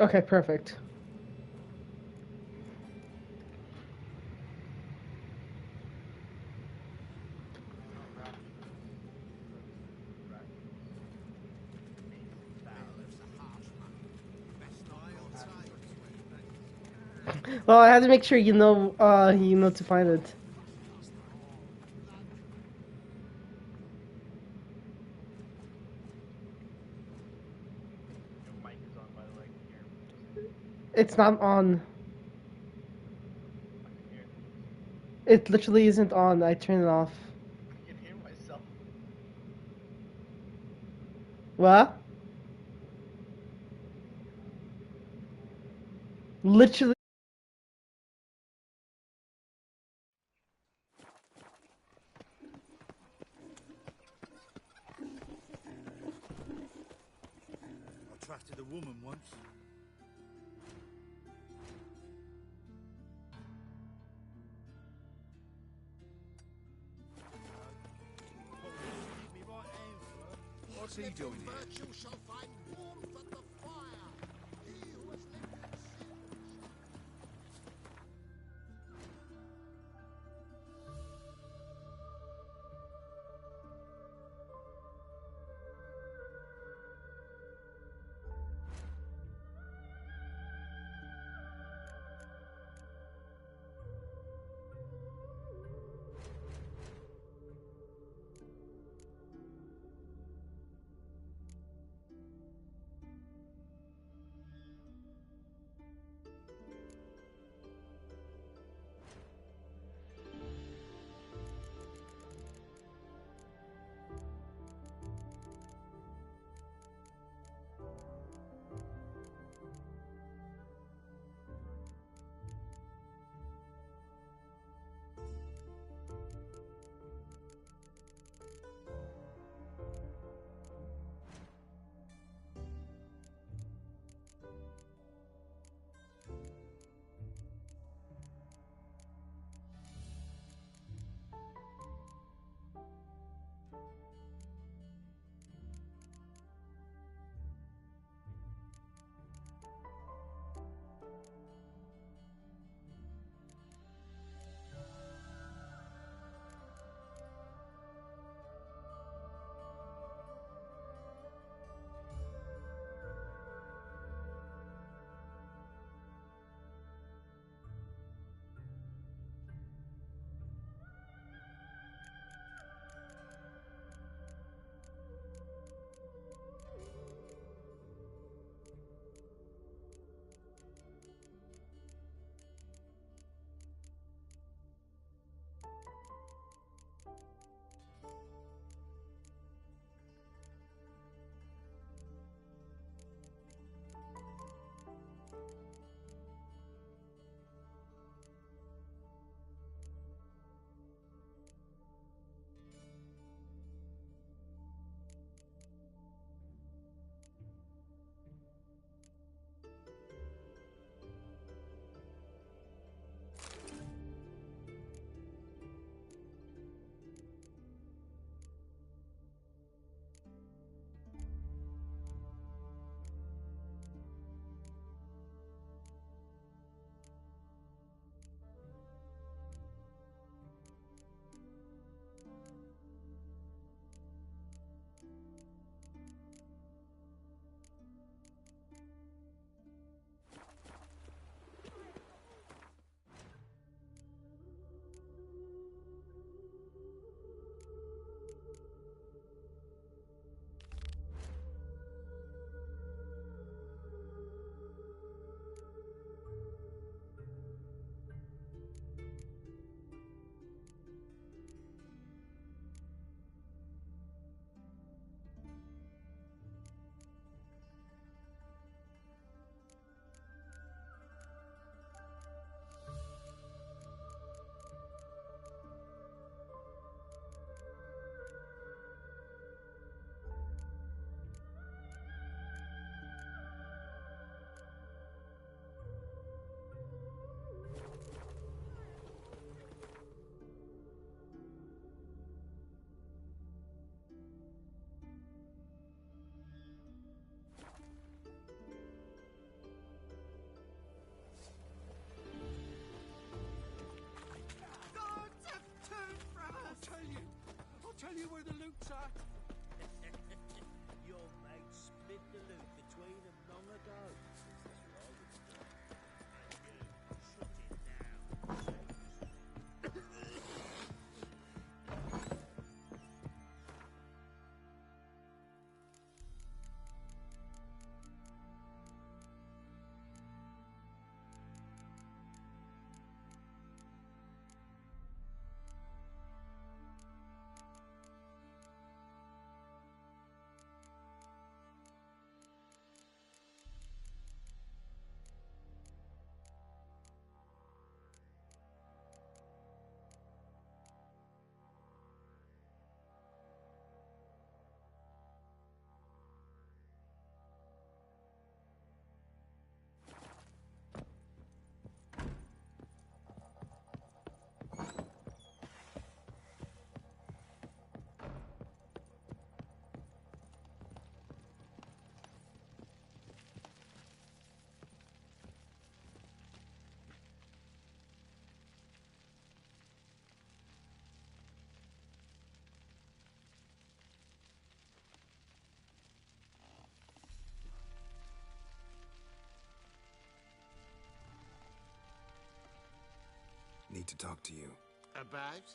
Okay, perfect. Well, I have to make sure you know to find it. Your mic is on, by the way. It's not on. I can hear. It literally isn't on. I turned it off. I can hear myself. What? Literally. I trusted a woman once. What's he doing here? Virtue shall find warmth at the fire. He who has lived in sin. Need to talk to you. About?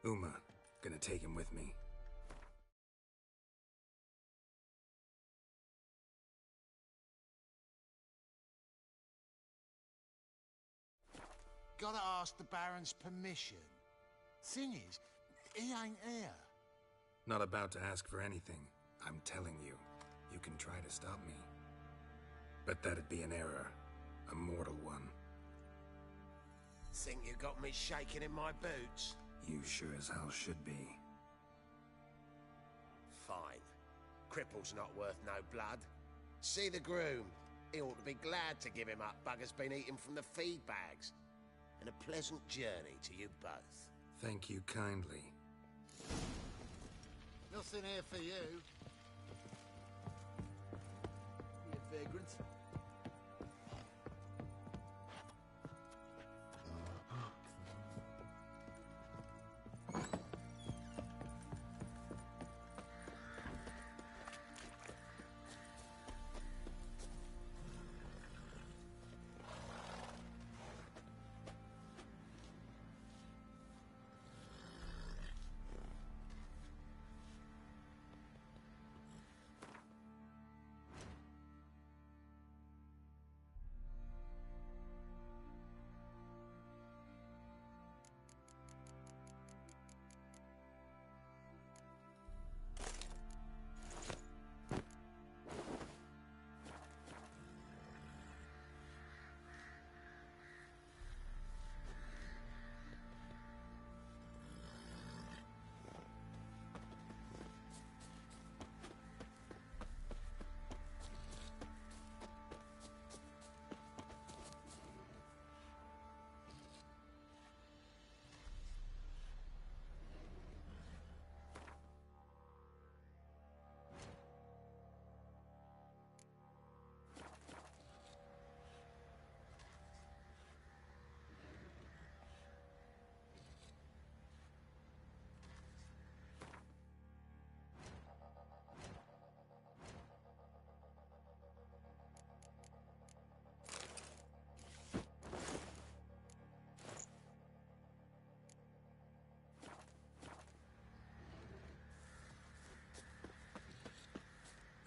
Uma, gonna take him with me. Gotta ask the Baron's permission. Thing is, he ain't here. Not about to ask for anything. I'm telling you. You can try to stop me. But that'd be an error. A mortal one. Think you got me shaking in my boots? You sure as hell should be. Fine. Cripple's not worth no blood. See the groom. He ought to be glad to give him up. Bugger's been eating from the feed bags. And a pleasant journey to you both. Thank you kindly. Nothing here for you. You vagrant.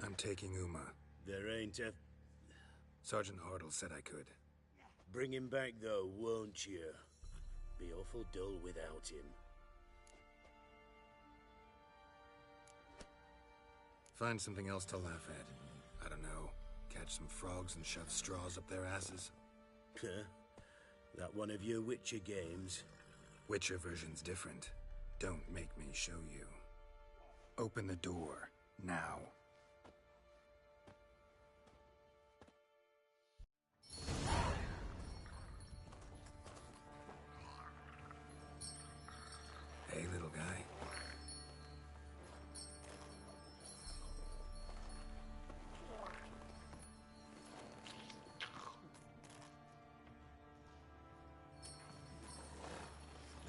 I'm taking Uma. There ain't a... Sergeant Hartle said I could. Bring him back, though, won't you? Be awful dull without him. Find something else to laugh at. I don't know. Catch some frogs and shove straws up their asses. Huh? That one of your Witcher games? Witcher version's different. Don't make me show you. Open the door. Now. Hey, little guy.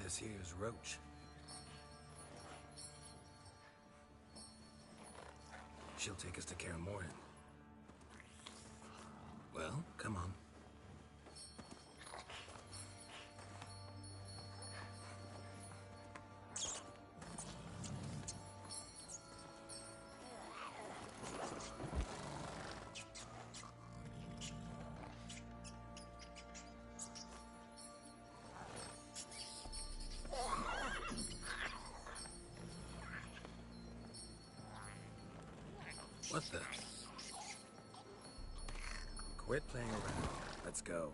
This here's Roach. She'll take us to Kaer Morhen. Well, come on. What the? Quit playing around. Let's go.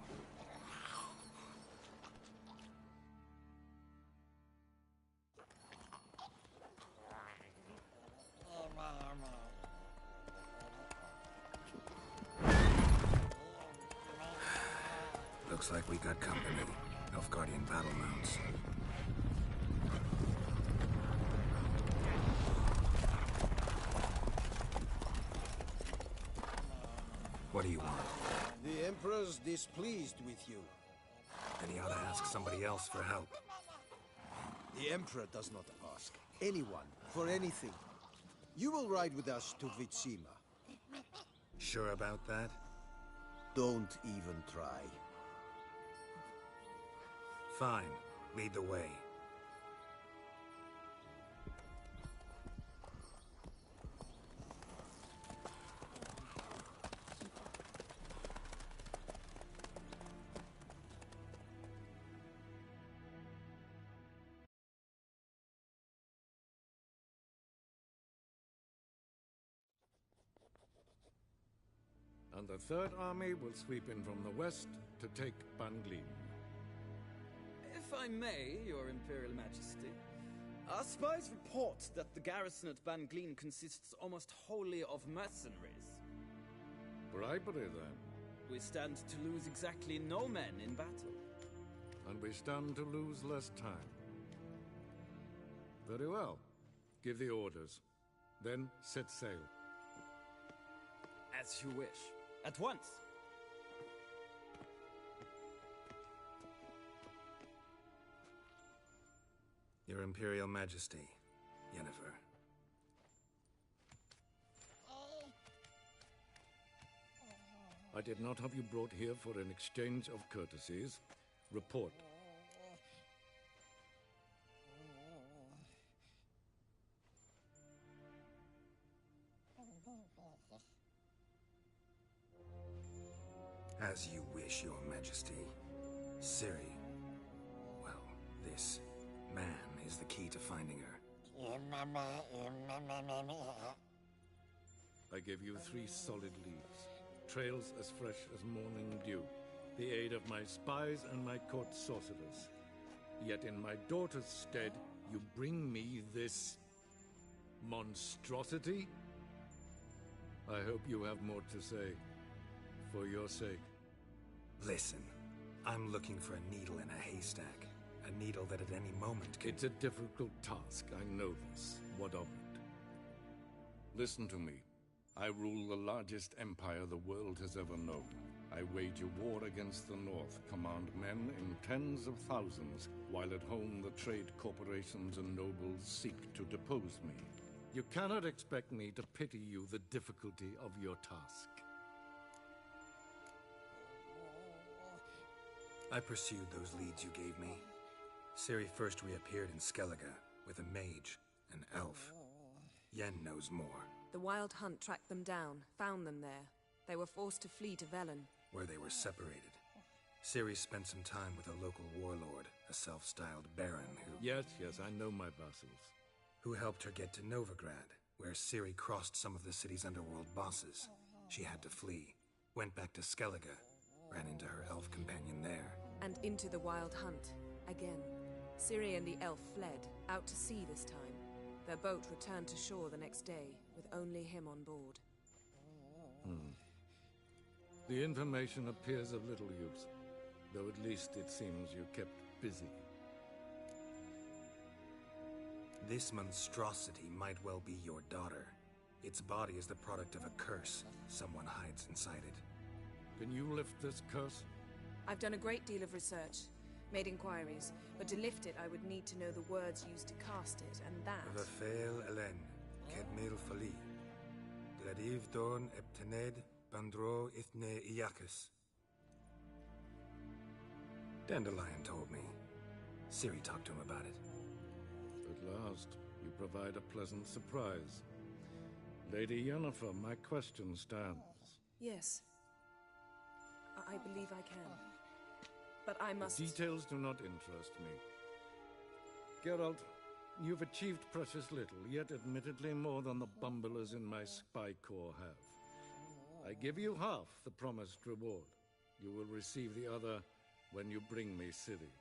Looks like we got company. Nilfgaardian battle mounts. What do you want? The Emperor's displeased with you. Then he ought to ask somebody else for help. The Emperor does not ask anyone for anything. You will ride with us to Vitsima. Sure about that? Don't even try. Fine. Lead the way. And the Third Army will sweep in from the west to take Bangleen. If I may, Your Imperial Majesty, our spies report that the garrison at Bangleen consists almost wholly of mercenaries. Bribery, then. We stand to lose exactly no men in battle. And we stand to lose less time. Very well. Give the orders. Then set sail. As you wish. At once! Your Imperial Majesty, Yennefer. I did not have you brought here for an exchange of courtesies. Report. As you wish, Your Majesty. Ciri. Well, this man is the key to finding her. I give you 3 solid leads. Trails as fresh as morning dew. The aid of my spies and my court sorcerers. Yet in my daughter's stead, you bring me this... monstrosity? I hope you have more to say. For your sake. Listen, I'm looking for a needle in a haystack. A needle that at any moment can... It's a difficult task, I know this. What of it? Listen to me. I rule the largest empire the world has ever known. I wage a war against the North, command men in tens of thousands, while at home the trade corporations and nobles seek to depose me. You cannot expect me to pity you the difficulty of your task. I pursued those leads you gave me. Ciri first reappeared in Skellige with a mage, an elf. Yen knows more. The Wild Hunt tracked them down, found them there. They were forced to flee to Velen. Where they were separated. Ciri spent some time with a local warlord, a self-styled baron who... Yes, I know my vassals. Who helped her get to Novigrad, where Ciri crossed some of the city's underworld bosses. She had to flee. Went back to Skellige. Ran into her elf companion there. And into the Wild Hunt. Again. Ciri and the elf fled, out to sea this time. Their boat returned to shore the next day, with only him on board. The information appears of little use, though at least it seems you kept busy. This monstrosity might well be your daughter. Its body is the product of a curse. Someone hides inside it. Can you lift this curse? I've done a great deal of research, made inquiries, but to lift it I would need to know the words used to cast it, and that... Vafel Elen, Kedmil Fali. Gladiv Dorn Eptened, Bandro Ithne Iacus. Dandelion told me. Ciri talked to him about it. At last, you provide a pleasant surprise. Lady Yennefer, my question stands. Yes. I believe I can. But I must... The details do not interest me. Geralt, you've achieved precious little, yet admittedly more than the bumblers in my spy corps have. I give you half the promised reward. You will receive the other when you bring me Ciri.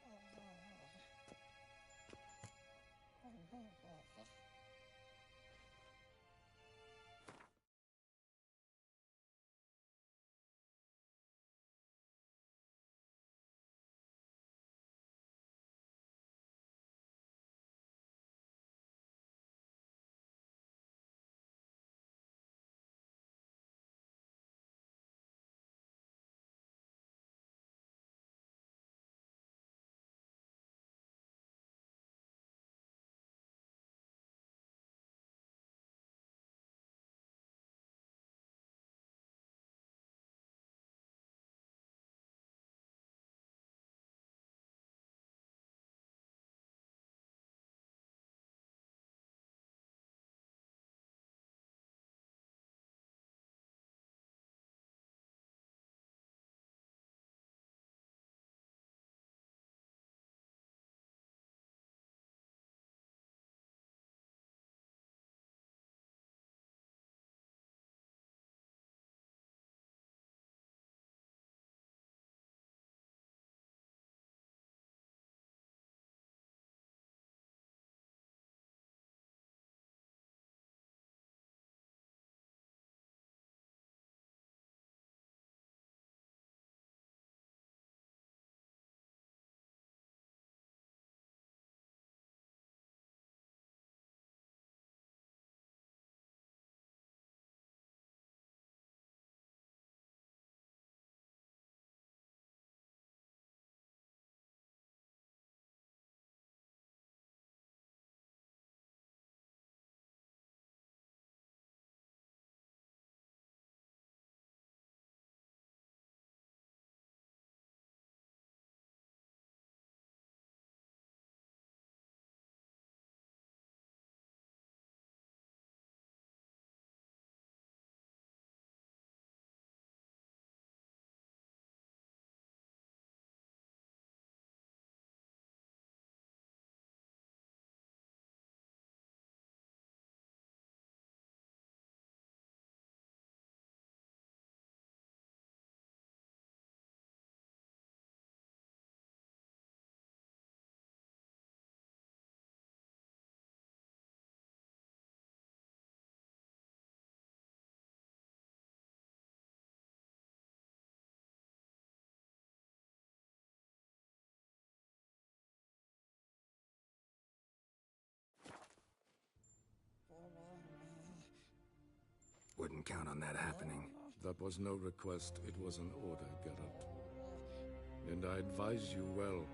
Wouldn't count on that happening. That was no request, it was an order, Geralt. And I advise you well,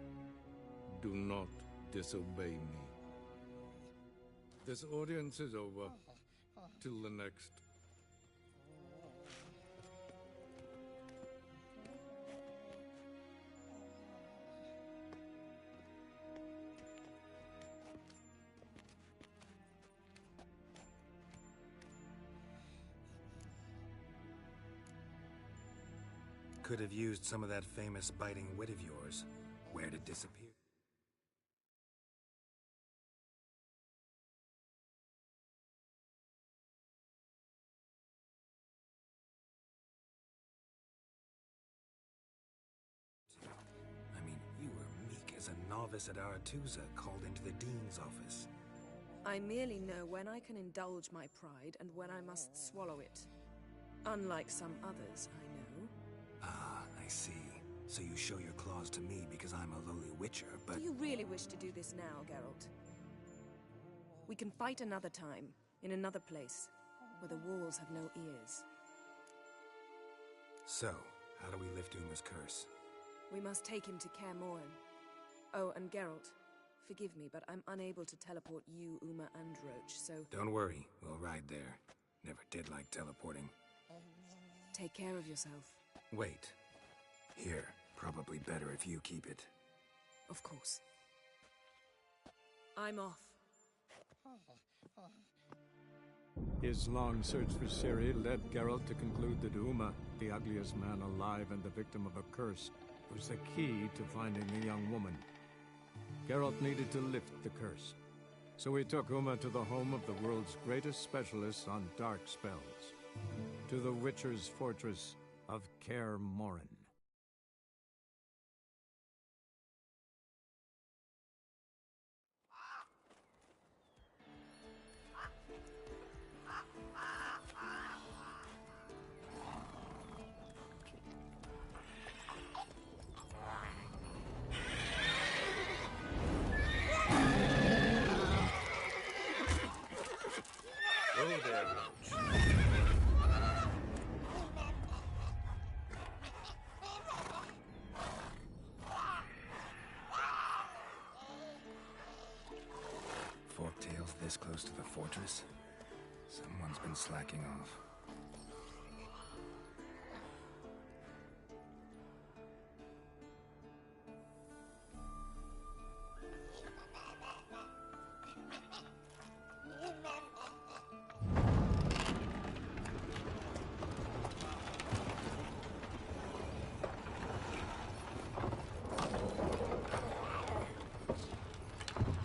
do not disobey me. This audience is over. Till the next. could have used some of that famous biting wit of yours. Where'd it disappear? I mean, you were meek as a novice at Aretusa, called into the Dean's office. I merely know when I can indulge my pride and when I must swallow it. Unlike some others, I know. Ah, I see. So you show your claws to me because I'm a lowly witcher, but... Do you really wish to do this now, Geralt? We can fight another time, in another place, where the walls have no ears. So, how do we lift Uma's curse? We must take him to Kaer Morhen. Oh, and Geralt, forgive me, but I'm unable to teleport you, Uma, and Roach, so... Don't worry, we'll ride there. Never did like teleporting. Take care of yourself. Wait. Here, probably better if you keep it. Of course. I'm off. His long search for Ciri led Geralt to conclude that Uma, the ugliest man alive and the victim of a curse, was the key to finding the young woman. Geralt needed to lift the curse, so he took Uma to the home of the world's greatest specialists on dark spells, to the Witcher's fortress of Kaer Morhen. Go there, Roach. Forktail's this close to the fortress? Someone's been slacking off.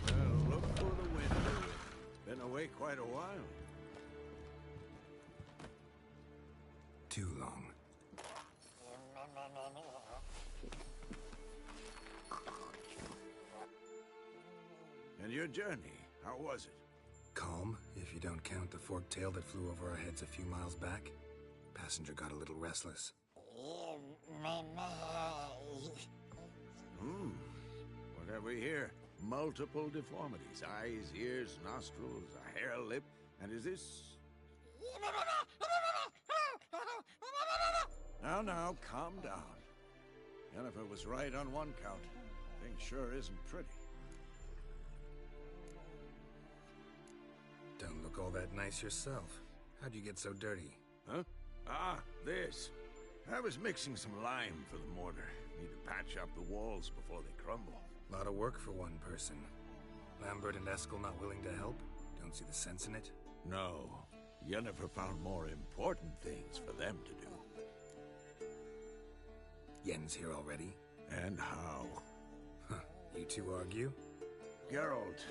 Well, look for the window. Been away quite a while. Too long. And your journey, how was it? Calm, if you don't count the forktail that flew over our heads a few miles back. Passenger got a little restless. What have we here? Multiple deformities. Eyes, ears, nostrils, a hair lip. And is this... Now, calm down. Yennefer was right on one count. Thing sure isn't pretty. Don't look all that nice yourself. How'd you get so dirty? Huh? Ah, this. I was mixing some lime for the mortar. Need to patch up the walls before they crumble. Lot of work for one person. Lambert and Eskel not willing to help? Don't see the sense in it? No. Yennefer found more important things for them to do. Yen's here already? And how? Huh. You two argue? Geralt,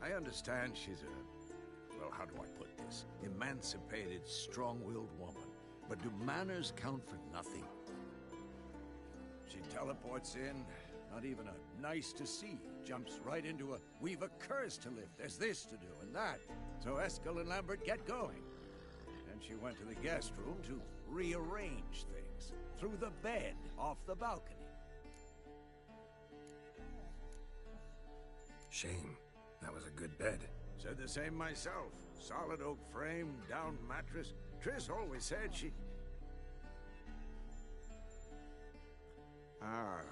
I understand she's a... well, how do I put this? Emancipated, strong-willed woman. But do manners count for nothing? She teleports in, not even a nice to see. Jumps right into a, we've a curse to lift, there's this to do and that. So Eskel and Lambert get going. And she went to the guest room to rearrange things. Through the bed, off the balcony. Shame. That was a good bed. Said the same myself. Solid oak frame, down mattress. Triss always said she... Ah,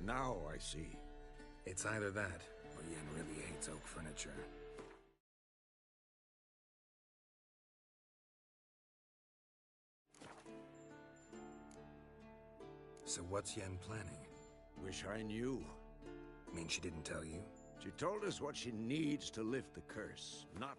now I see. It's either that, or Yen really hates oak furniture. So what's Yen planning? Wish I knew. Mean she didn't tell you? She told us what she needs to lift the curse, not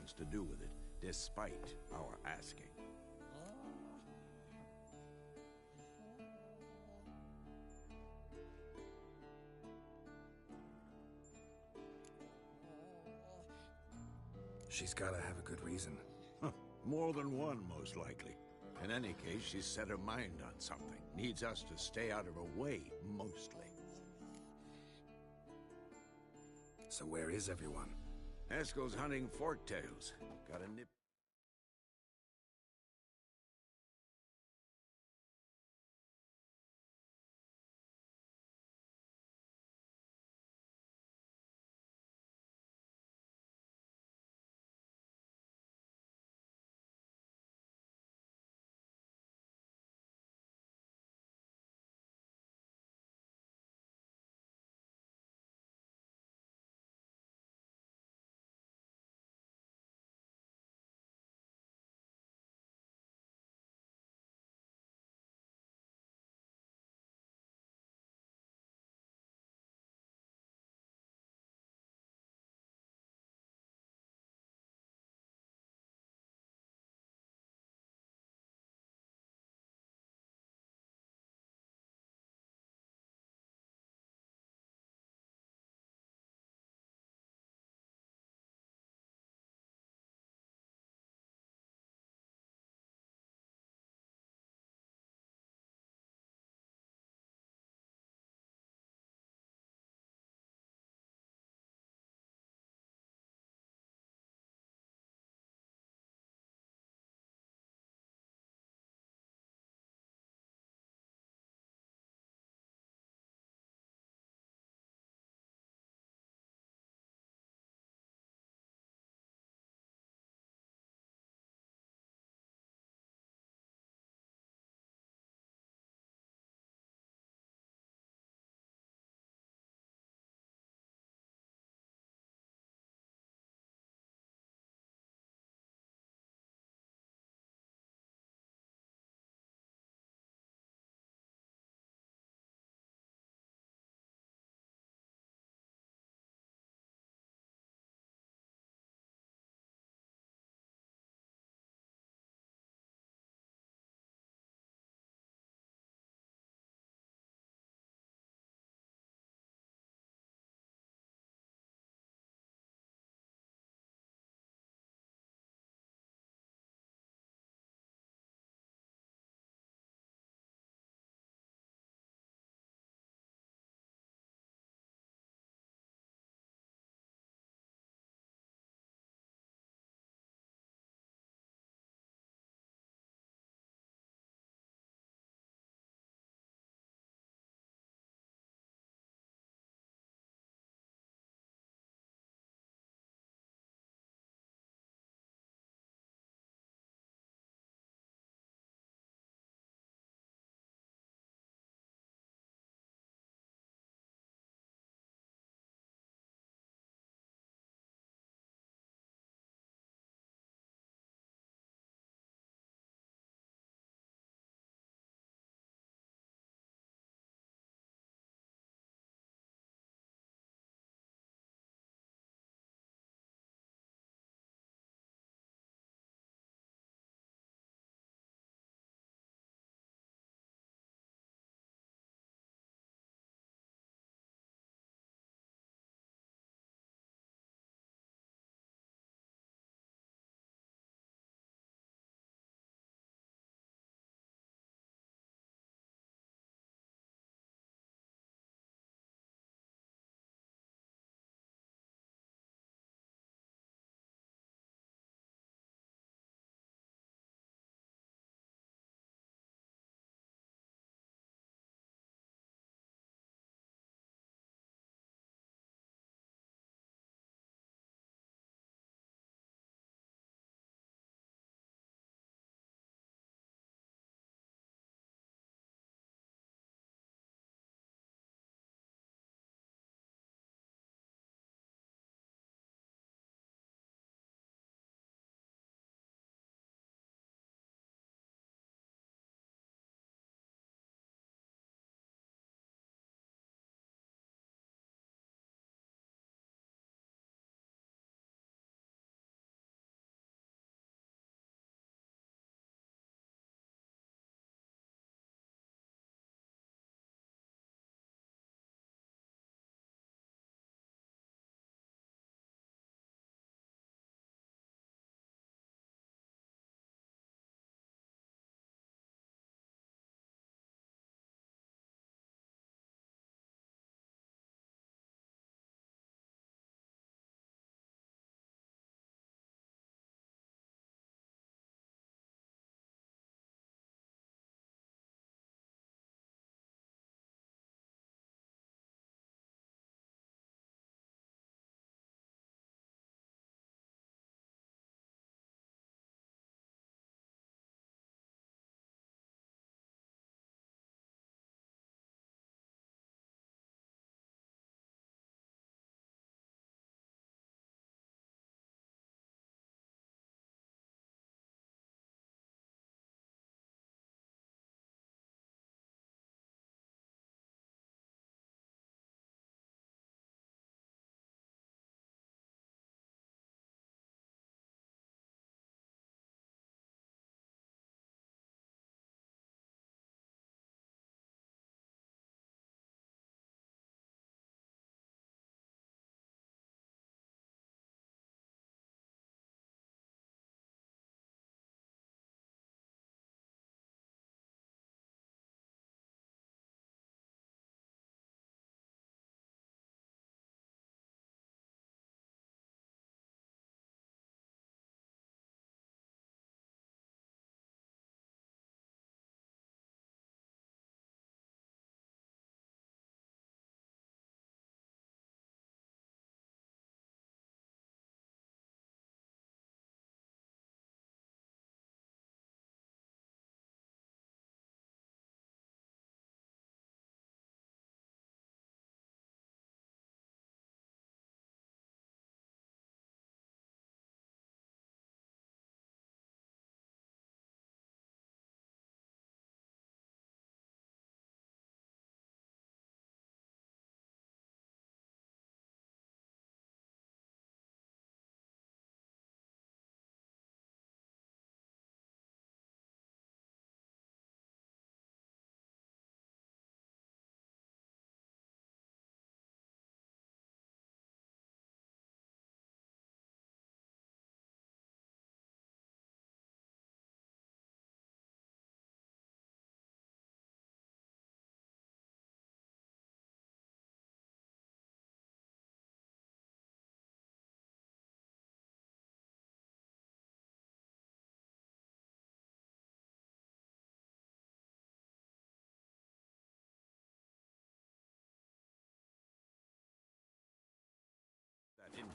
wants to do with it, despite our asking. She's gotta have a good reason. More than one, most likely. In any case, she's set her mind on something. Needs us to stay out of her way, mostly. So where is everyone? Eskel's hunting forktails. Got a nip.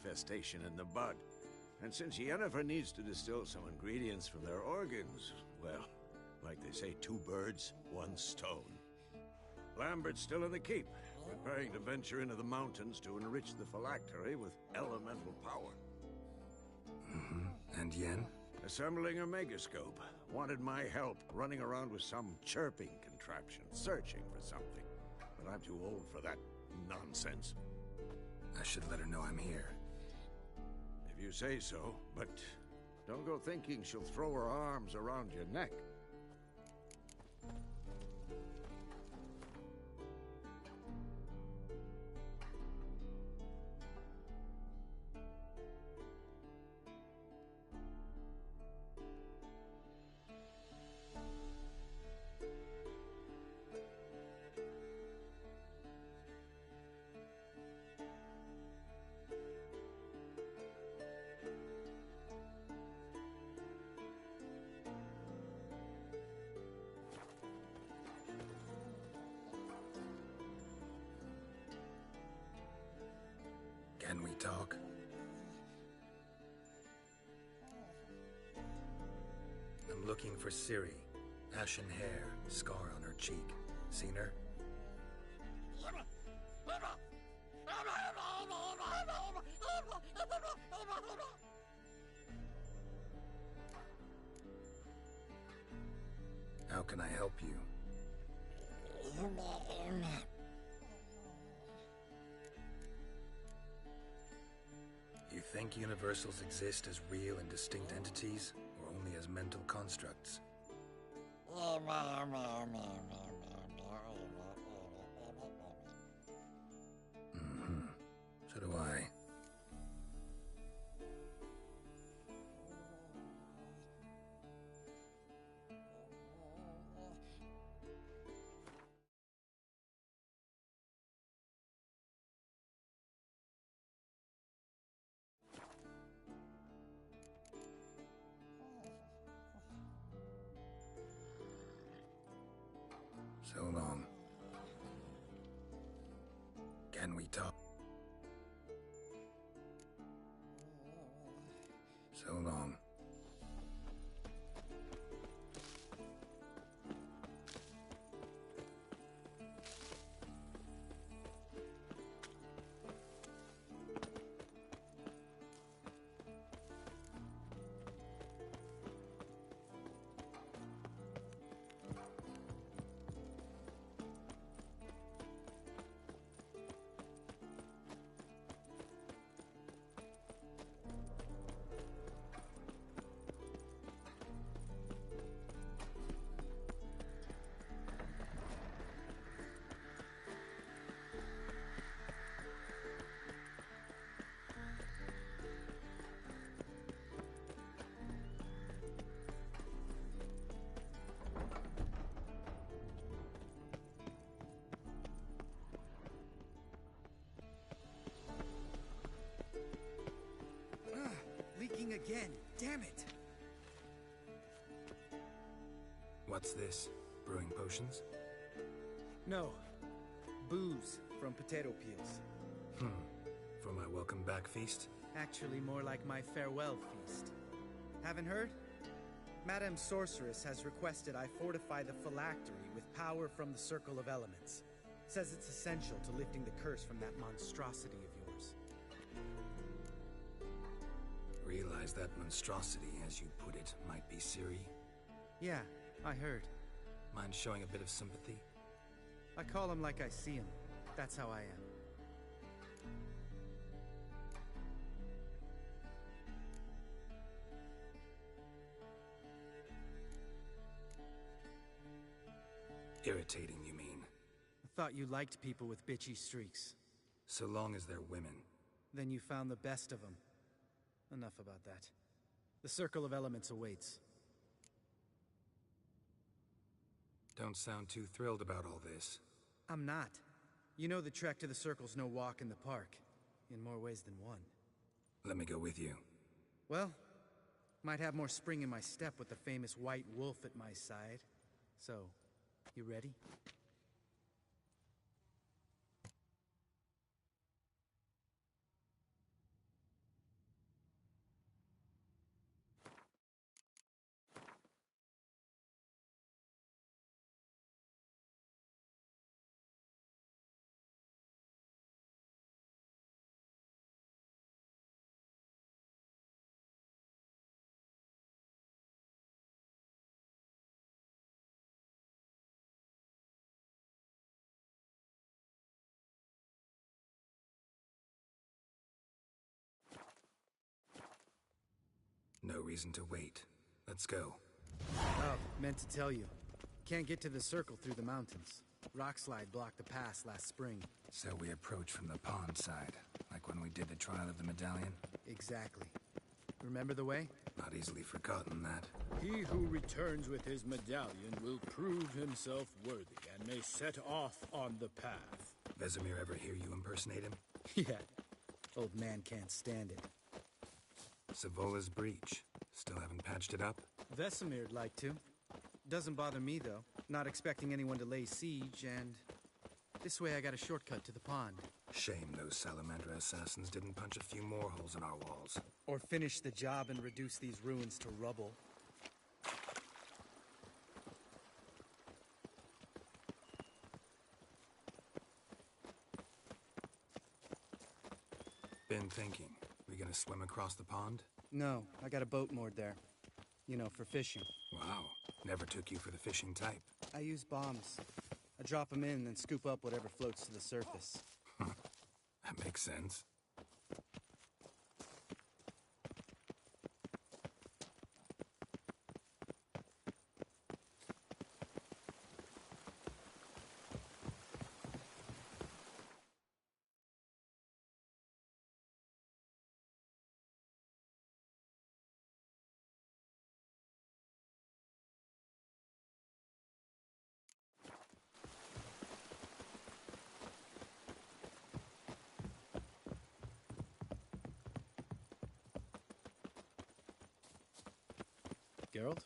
infestation in the bud. And since Yennefer needs to distill some ingredients from their organs, well, like they say, two birds, one stone. Lambert's still in the keep, preparing to venture into the mountains to enrich the phylactery with elemental power. And Yen? Assembling a megascope. Wanted my help running around with some chirping contraption, searching for something. But I'm too old for that nonsense. I should let her know I'm here. If you say so, but don't go thinking she'll throw her arms around your neck. Can we talk? I'm looking for Ciri. Ashen hair, scar on her cheek. Seen her? How can I help you? You think universals exist as real and distinct entities, or only as mental constructs? So do I. So long. Can we talk? So long. Leaking again. Damn it. What's this? Brewing potions? No. Booze from potato peels. For my welcome back feast? Actually more like my farewell feast. Haven't heard? Madame Sorceress has requested I fortify the phylactery with power from the Circle of Elements. Says it's essential to lifting the curse from that monstrosity of yours. Realize that monstrosity, as you put it, might be Ciri? Yeah, I heard. Mind showing a bit of sympathy? I call him like I see him. That's how I am. Irritating, you mean? I thought you liked people with bitchy streaks. So long as they're women. Then you found the best of them. Enough about that. The Circle of Elements awaits. Don't sound too thrilled about all this. I'm not. You know the trek to the Circle's no walk in the park. In more ways than one. Let me go with you. Well, might have more spring in my step with the famous white wolf at my side. So, you ready? No reason to wait. Let's go. Oh, meant to tell you. Can't get to the circle through the mountains. Rockslide blocked the pass last spring. So we approach from the pond side, like when we did the trial of the medallion? Exactly. Remember the way? Not easily forgotten, that. He who returns with his medallion will prove himself worthy and may set off on the path. Vesemir ever hear you impersonate him? Yeah. Old man can't stand it. Savola's breach. Still haven't patched it up? Vesemir'd like to. Doesn't bother me, though. Not expecting anyone to lay siege, and... this way I got a shortcut to the pond. Shame those Salamander assassins didn't punch a few more holes in our walls. Or finish the job and reduce these ruins to rubble. Been thinking. We gonna swim across the pond? No, I got a boat moored there. You know, for fishing. Wow. Never took you for the fishing type. I use bombs. I drop them in, then scoop up whatever floats to the surface. That makes sense. Geralt?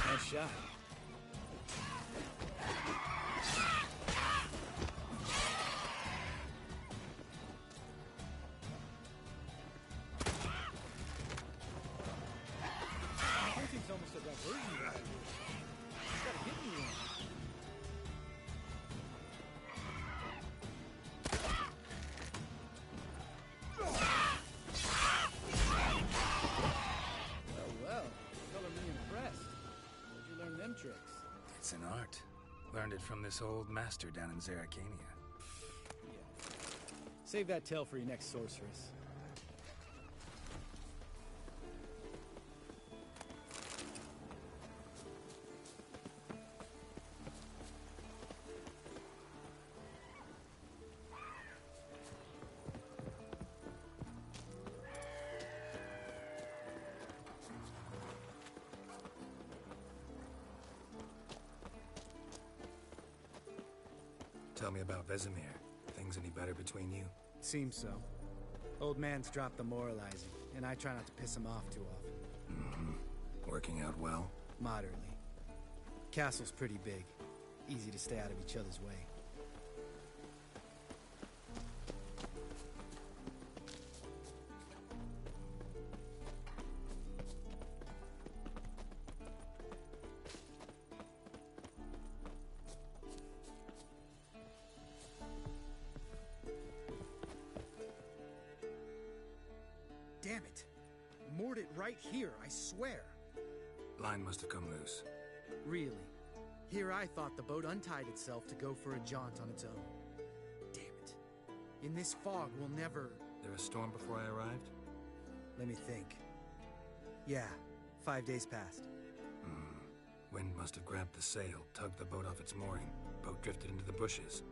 Nice shot. Hunting's almost a diversion right here. You gotta get me one. Well, color me impressed. Where'd you learn them tricks? It's an art. Learned it from this old master down in Zerrikania. Yeah. Save that tale for your next sorceress. Tell me about Vesemir. Things any better between you? Seems so. Old man's dropped the moralizing, and I try not to piss him off too often. Mm-hmm. Working out well? Moderately. Castle's pretty big. Easy to stay out of each other's way. Damn it! Moored it right here, I swear. Line must have come loose. Really? Here I thought the boat untied itself to go for a jaunt on its own. Damn it. In this fog, we'll never... There a storm before I arrived? Let me think. Yeah, 5 days passed. Wind must have grabbed the sail, tugged the boat off its mooring. Boat drifted into the bushes.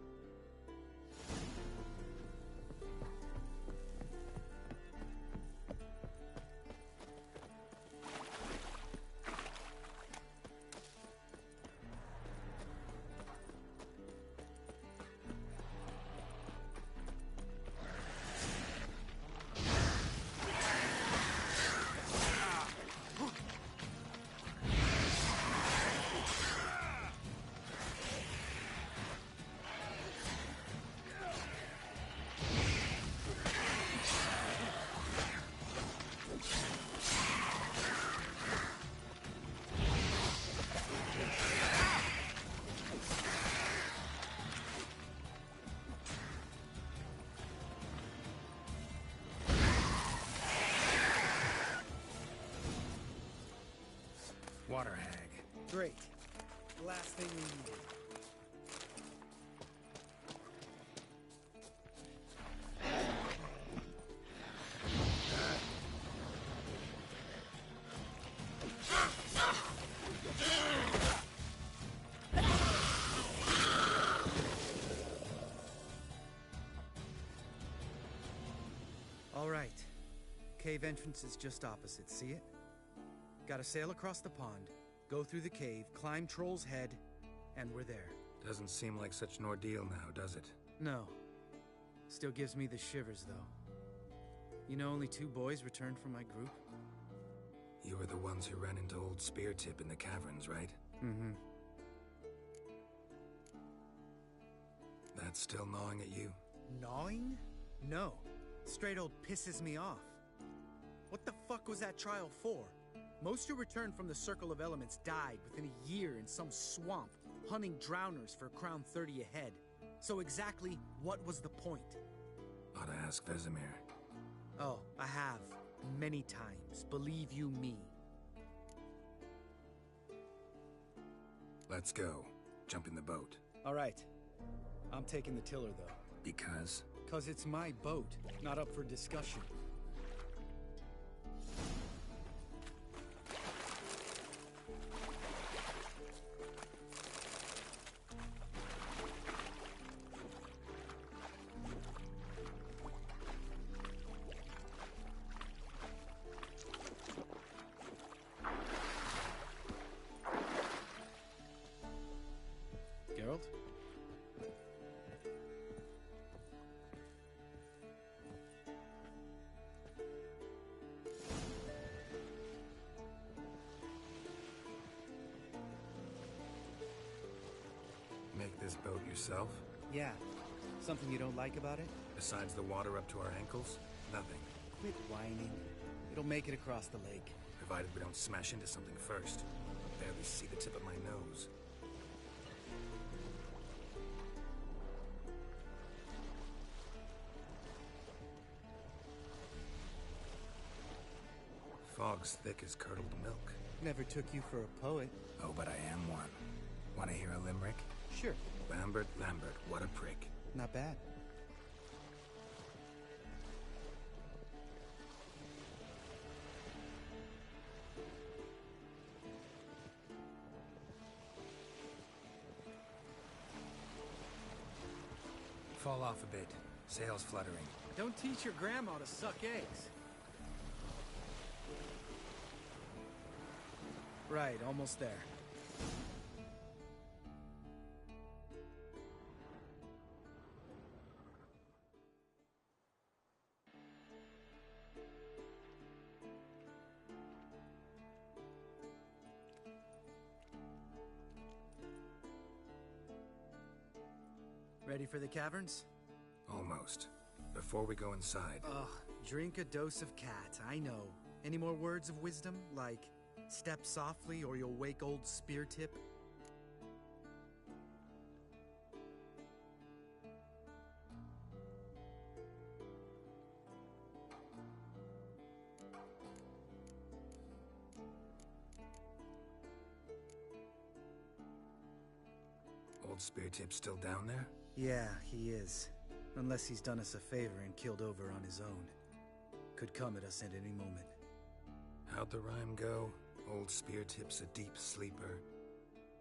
water hag. Great. Last thing we need. All right. Cave entrance is just opposite, see it? Gotta sail across the pond, go through the cave, climb Troll's Head, and we're there. Doesn't seem like such an ordeal now, does it? No. Still gives me the shivers, though. You know only 2 boys returned from my group? You were the ones who ran into old Speartip in the caverns, right? Mm-hmm. That's still gnawing at you? Gnawing? No. Straight old pisses me off. What the fuck was that trial for? Most who returned from the Circle of Elements died within a year in some swamp, hunting drowners for a crown 30 a head. So exactly what was the point? Ought to ask Vesemir. Oh, I have. Many times. Believe you me. Let's go. Jump in the boat. All right. I'm taking the tiller, though. Because? 'Cause it's my boat, not up for discussion. Geralt? Make this boat yourself? Yeah. Something you don't like about it? Besides the water up to our ankles? Nothing. Quit whining. It'll make it across the lake. Provided we don't smash into something first. Barely see the tip of my nose. Fog's thick as curdled milk. Never took you for a poet. Oh, but I am one. Want to hear a limerick? Sure. Lambert, Lambert, what a prick. Not bad. Fall off a bit. Sails fluttering. Don't teach your grandma to suck eggs. Right, almost there. Ready for the caverns? Almost. Before we go inside... Ugh, drink a dose of cat, I know. Any more words of wisdom, like, step softly or you'll wake old Speartip? Old Speartip's still down there? Yeah, he is. Unless he's done us a favor and killed over on his own. Could come at us at any moment. How'd the rhyme go? Old Speartip's a deep sleeper.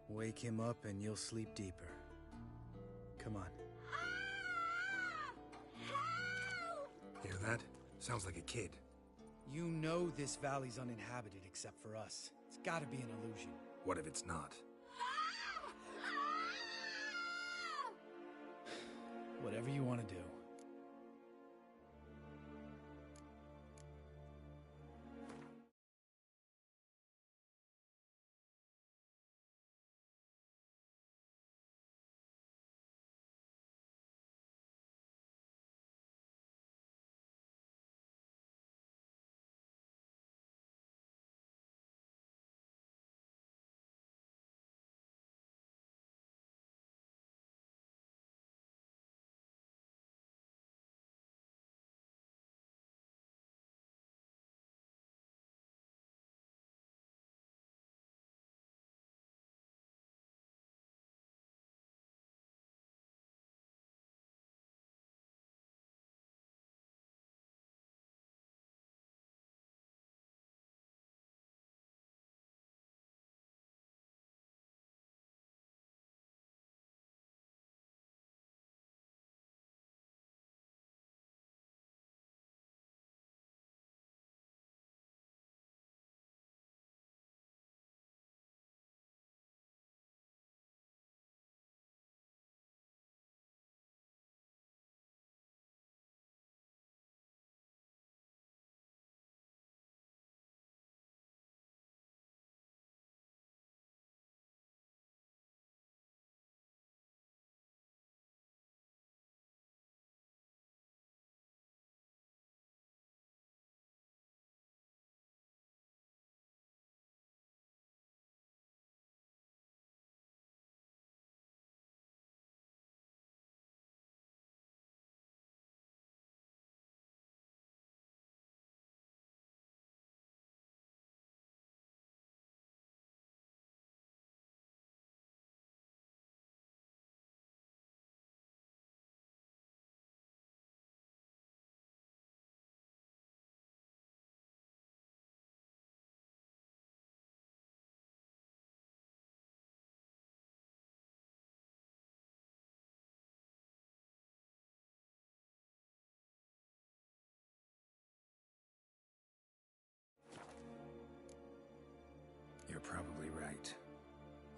Wake him up and you'll sleep deeper. Come on. Hear that? Sounds like a kid. You know this valley's uninhabited except for us. It's gotta be an illusion. What if it's not? Whatever you want to do.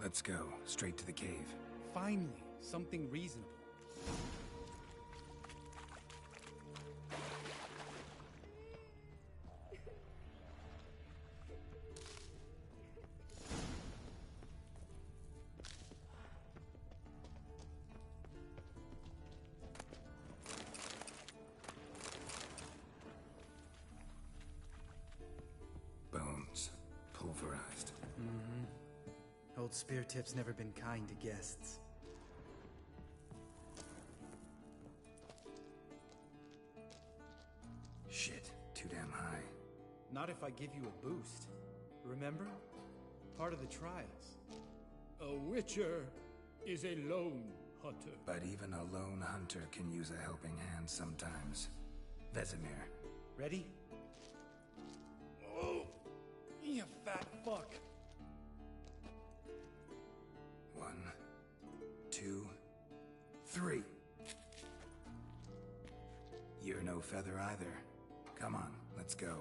Let's go, straight to the cave. Finally, something reasonable. Bones, pulverized. Old Spear Tip's never been kind to guests. Shit, too damn high. Not if I give you a boost. Remember? Part of the trials. A witcher is a lone hunter. But even a lone hunter can use a helping hand sometimes. Vesemir. Ready? Oh, you fat fuck. 1, 2, 3. You're no feather either. Come on, let's go.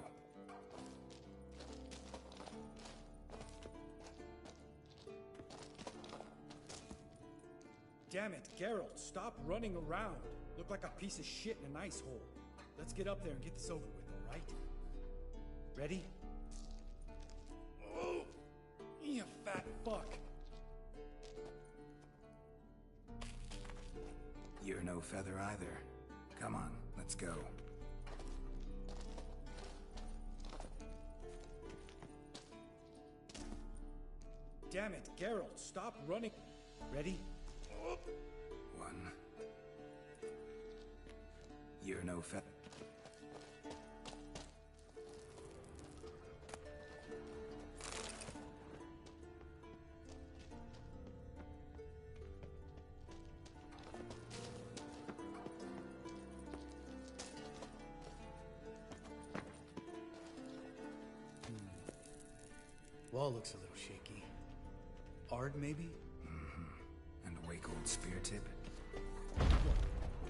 Damn it, Geralt, stop running around. Look like a piece of shit in an ice hole. Let's get up there and get this over with, alright? Ready? Oh, you fat fuck. You're no feather either. Come on, let's go. Damn it, Geralt, stop running. Ready? 1. You're no feather. Wall looks a little shaky. Ard, maybe? And wake old Spear Tip?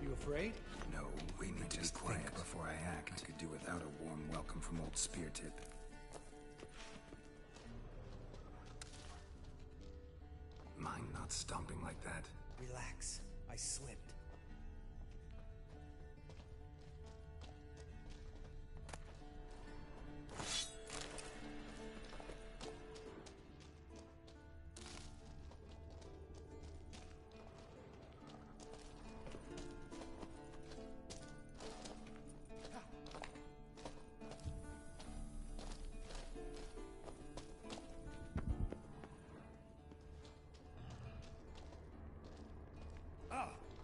You afraid? No, we need to be quiet before I act. I could do without a warm welcome from old Spear Tip. Mind not stomping like that. Relax. I slipped.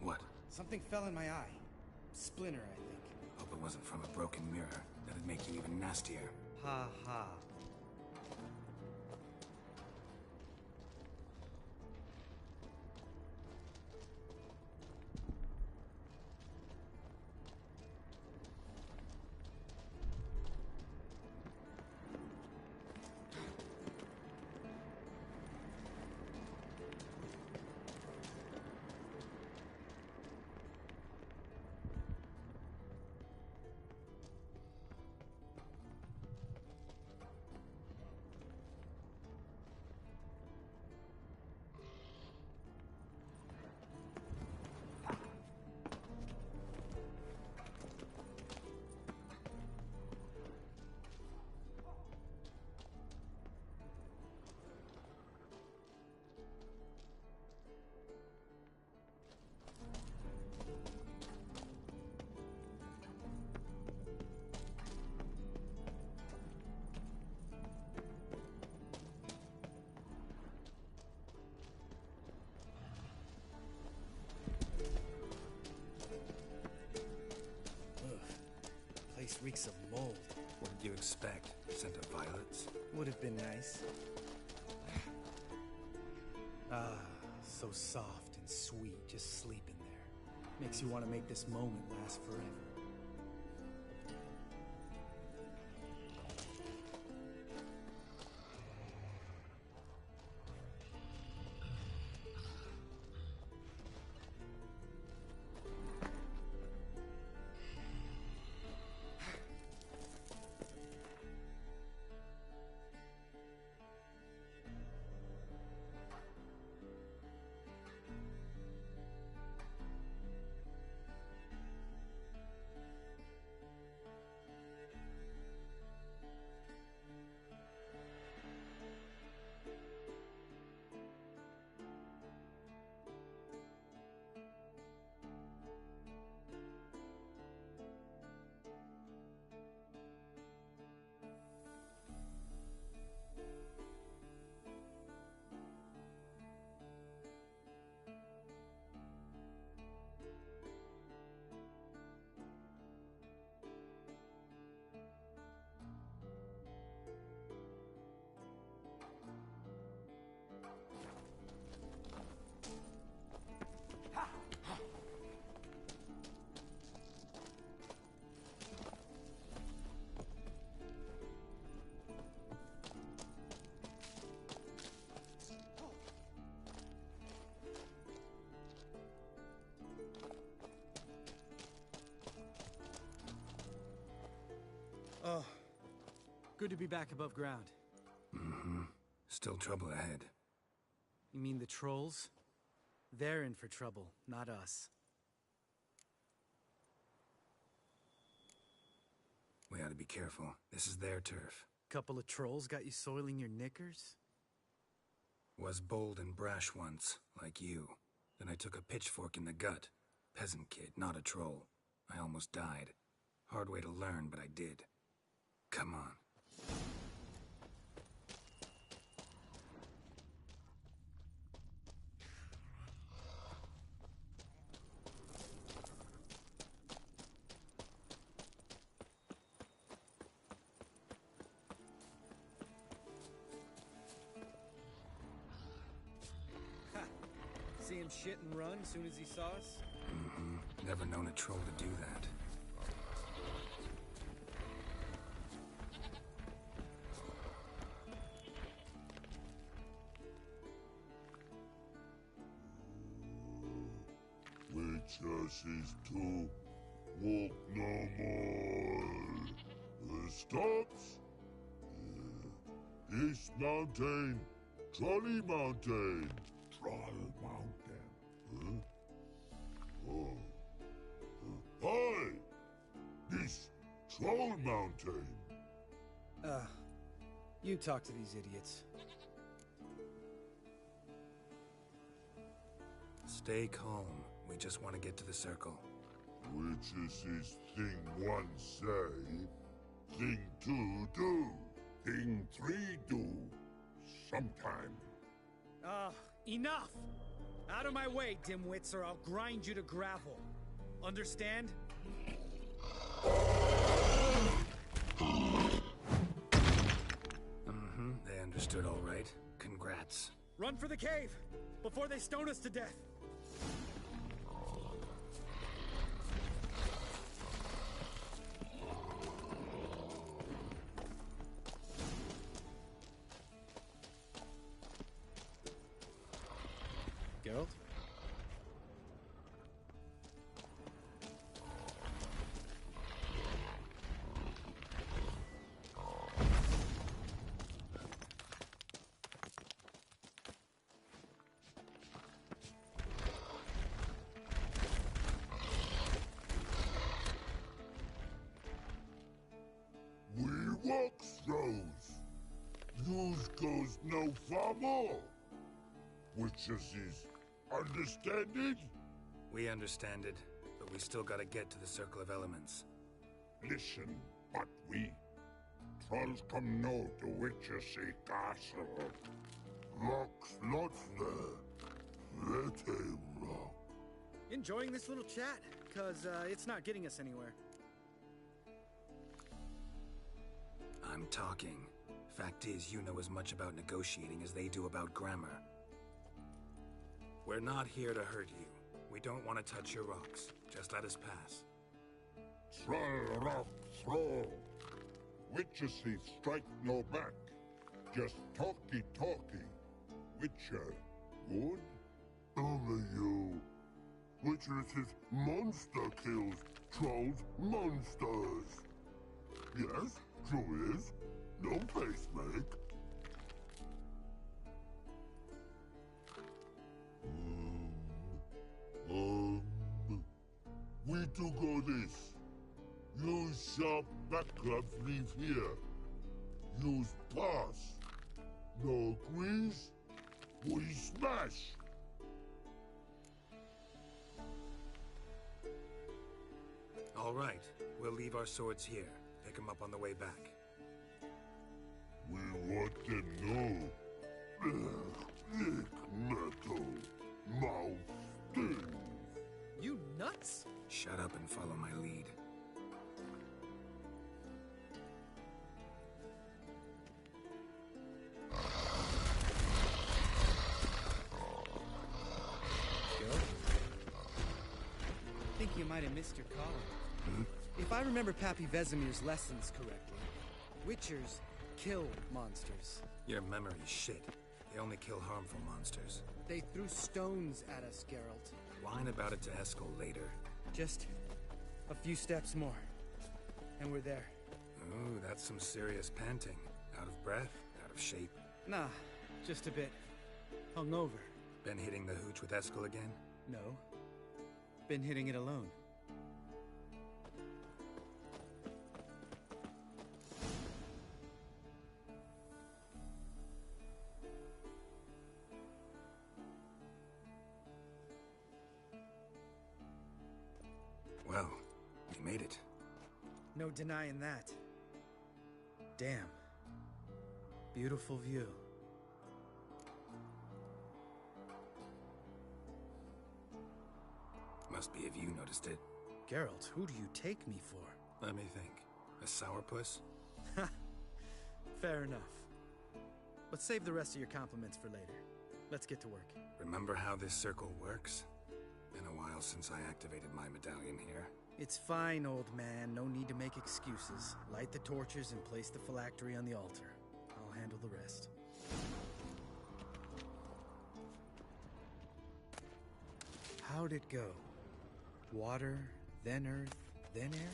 What? Something fell in my eye. Splinter, I think. Hope it wasn't from a broken mirror. That'd make you even nastier. Ha ha. Place reeks of mold. What did you expect? Scent of violets? Would have been nice. Ah, so soft and sweet, just sleeping there. Makes you want to make this moment last forever. Good to be back above ground. Mm-hmm. Still trouble ahead. You mean the trolls? They're in for trouble, not us. We ought to be careful. This is their turf. Couple of trolls got you soiling your knickers? Was bold and brash once, like you. Then I took a pitchfork in the gut. Peasant kid, not a troll. I almost died. Hard way to learn, but I did. Come on. See him shit and run as soon as he saw us? Mm-hmm. Never known a troll to do that. Witches is to walk no more. Stops. East Mountain, Trolley Mountain. Troll Mountain. Huh? Oh. Hi! This Troll Mountain. You talk to these idiots. Stay calm. We just want to get to the circle. Witches is thing one say, thing two do, thing three do, sometime. Enough! Out of my way, dimwits, or I'll grind you to gravel. Understand? Mm-hmm. They understood all right. Congrats. Run for the cave! Before they stone us to death! Geralt? We walk throws. News goes no far more. Witches is understand it? We understand it, but we still gotta get to the Circle of Elements. Listen, but we trolls come no to Witches castle. Rocks lots there. Let a rock. Enjoying this little chat? Cause, it's not getting us anywhere. I'm talking. Fact is, you know as much about negotiating as they do about grammar. We're not here to hurt you. We don't want to touch your rocks. Just let us pass. Troll rock throw. Witches strike no back. Just talky. Witcher, good? Only you. Witches monster kills trolls monsters. Yes, true is. No face make. We do go this. Use sharp backups leave here. Use pass. No agrees, we smash. All right, we'll leave our swords here. Pick them up on the way back. We want them know. Thick metal. Mouth stings. You nuts? Shut up and follow my lead. I think you might have missed your calling. If I remember Pappy Vesemir's lessons correctly, Witchers kill monsters. Your memory's shit. They only kill harmful monsters. They threw stones at us, Geralt. Whine about it to Eskel later. Just a few steps more, and we're there. Oh, that's some serious panting. Out of breath, out of shape. Nah, just a bit hungover. Been hitting the hooch with Eskel again? No. Been hitting it alone. Well, we made it. No denying that. Damn. Beautiful view. Must be if you noticed it. Geralt, who do you take me for? Let me think. A sourpuss? Fair enough. But save the rest of your compliments for later. Let's get to work. Remember how this circle works? Been a while since I activated my medallion here. It's fine, old man. No need to make excuses. Light the torches and place the phylactery on the altar. I'll handle the rest. How'd it go? Water, then earth, then air?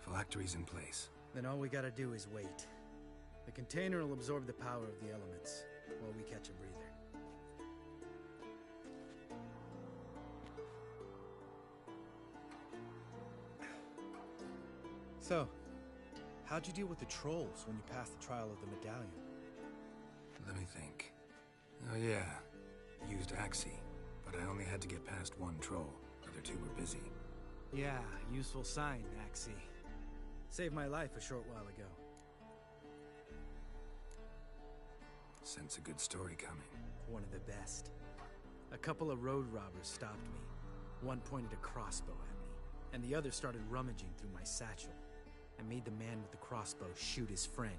Phylactery's in place. Then all we gotta do is wait. The container will absorb the power of the elements, while we catch a breather. So, how'd you deal with the trolls when you passed the trial of the medallion? Let me think. Oh yeah, used Abzy, but I only had to get past one troll. The other two were busy. Yeah, useful sign, Abzy. Saved my life a short while ago. Sense a good story coming. One of the best. A couple of road robbers stopped me. One pointed a crossbow at me, and the other started rummaging through my satchel. I made the man with the crossbow shoot his friend,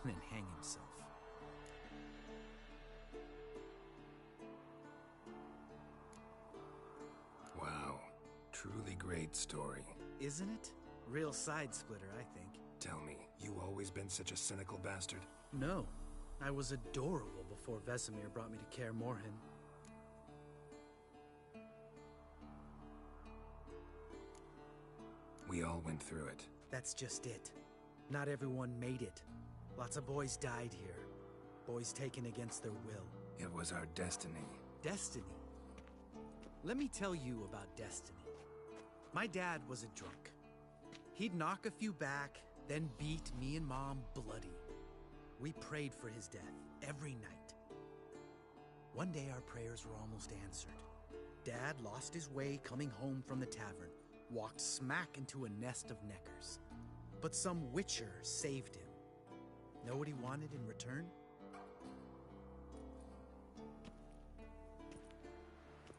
and then hang himself. Wow. Truly great story. Isn't it? Real side splitter, I think. Tell me, you always been such a cynical bastard? No. I was adorable before Vesemir brought me to Kaer Morhen. We all went through it. That's just it. Not everyone made it. Lots of boys died here. Boys taken against their will. It was our destiny. Destiny? Let me tell you about destiny. My dad was a drunk. He'd knock a few back, then beat me and Mom bloody. We prayed for his death every night. One day our prayers were almost answered. Dad lost his way coming home from the tavern, walked smack into a nest of neckers. But some witcher saved him. Know what he wanted in return?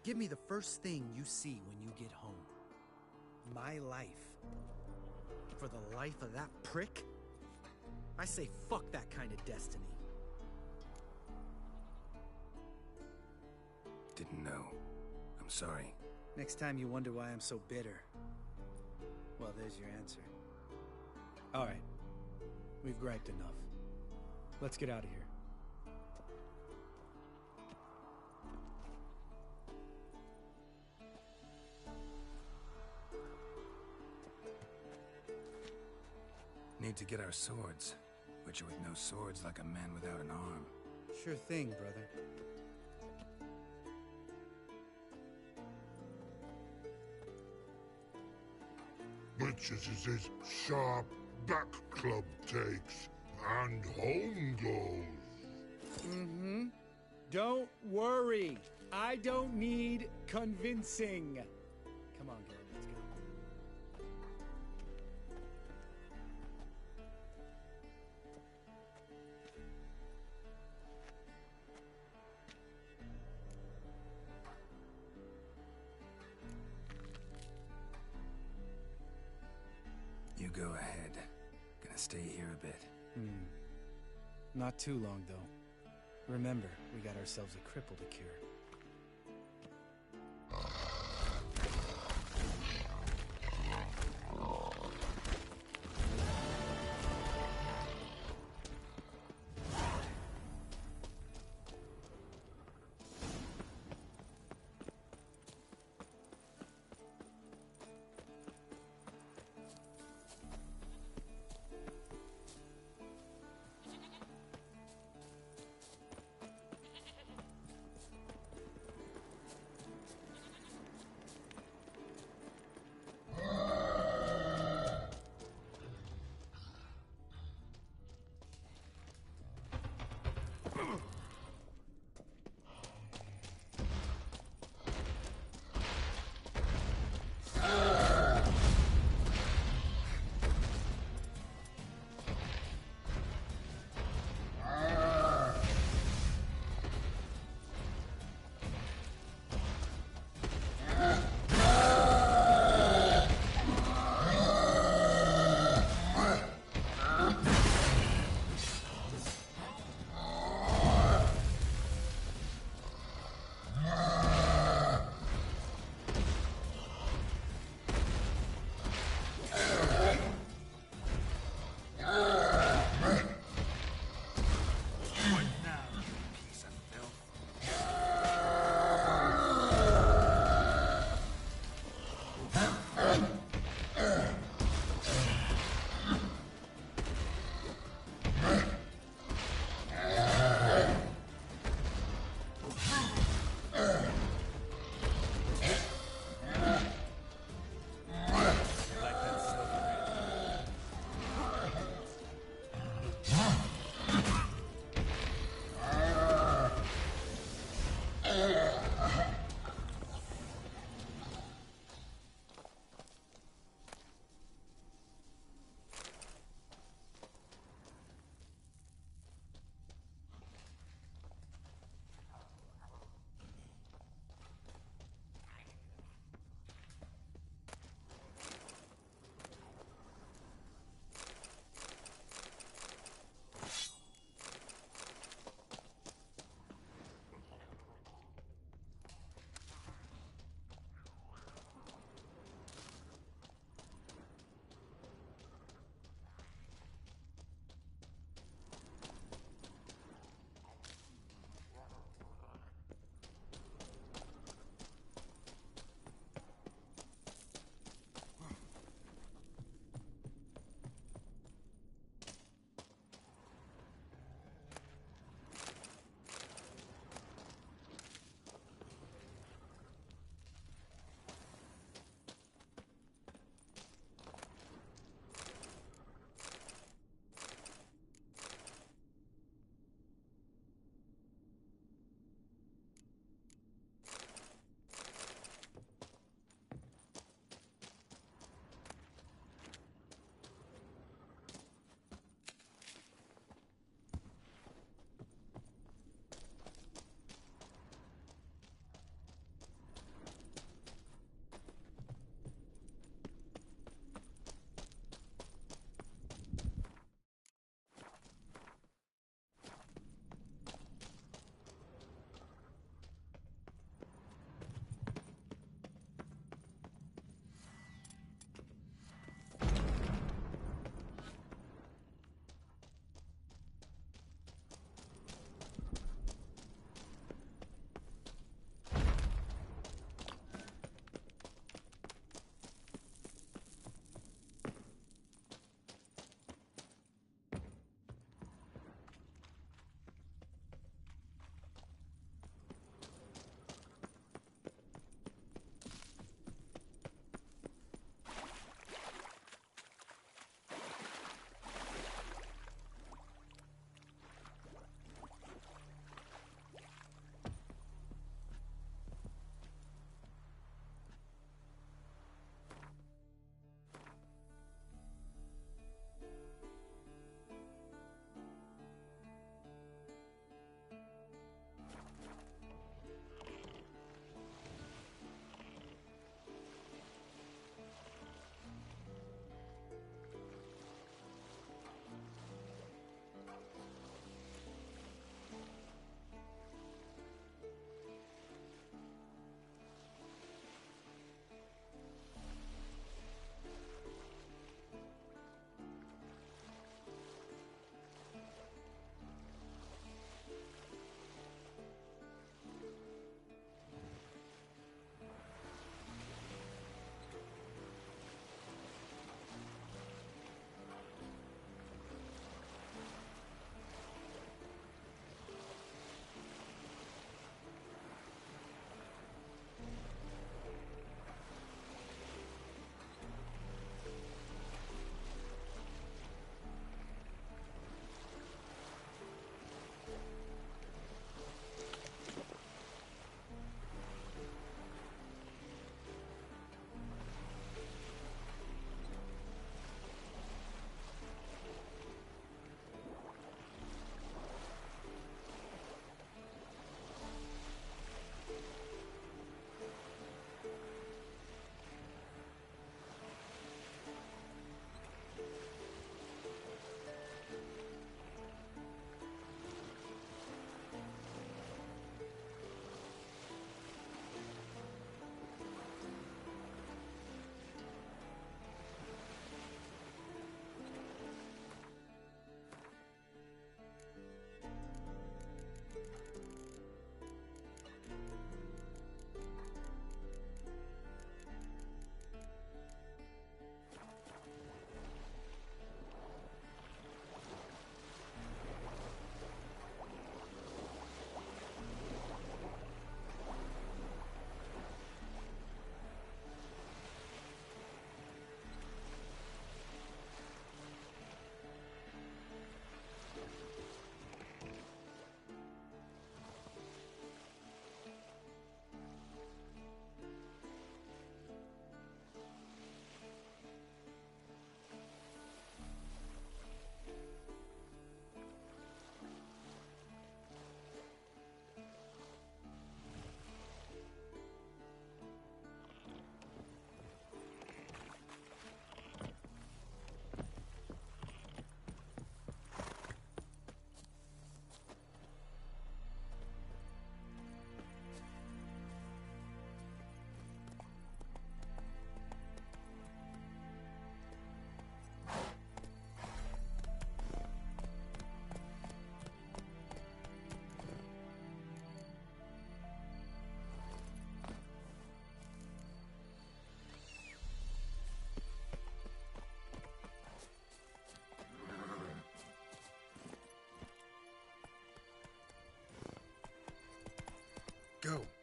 Give me the first thing you see when you get home. My life. For the life of that prick? I say fuck that kind of destiny. Didn't know. I'm sorry. Next time you wonder why I'm so bitter, well, there's your answer. Alright. We've griped enough. Let's get out of here. Need to get our swords. Witcher with no swords like a man without an arm. Sure thing, brother. Bitches is his sharp back club takes, and home goes. Mm-hmm. Don't worry. I don't need convincing. Come on, girl, let's go. You go ahead. Gonna stay here a bit. Not too long, though. Remember, we got ourselves a cripple to cure.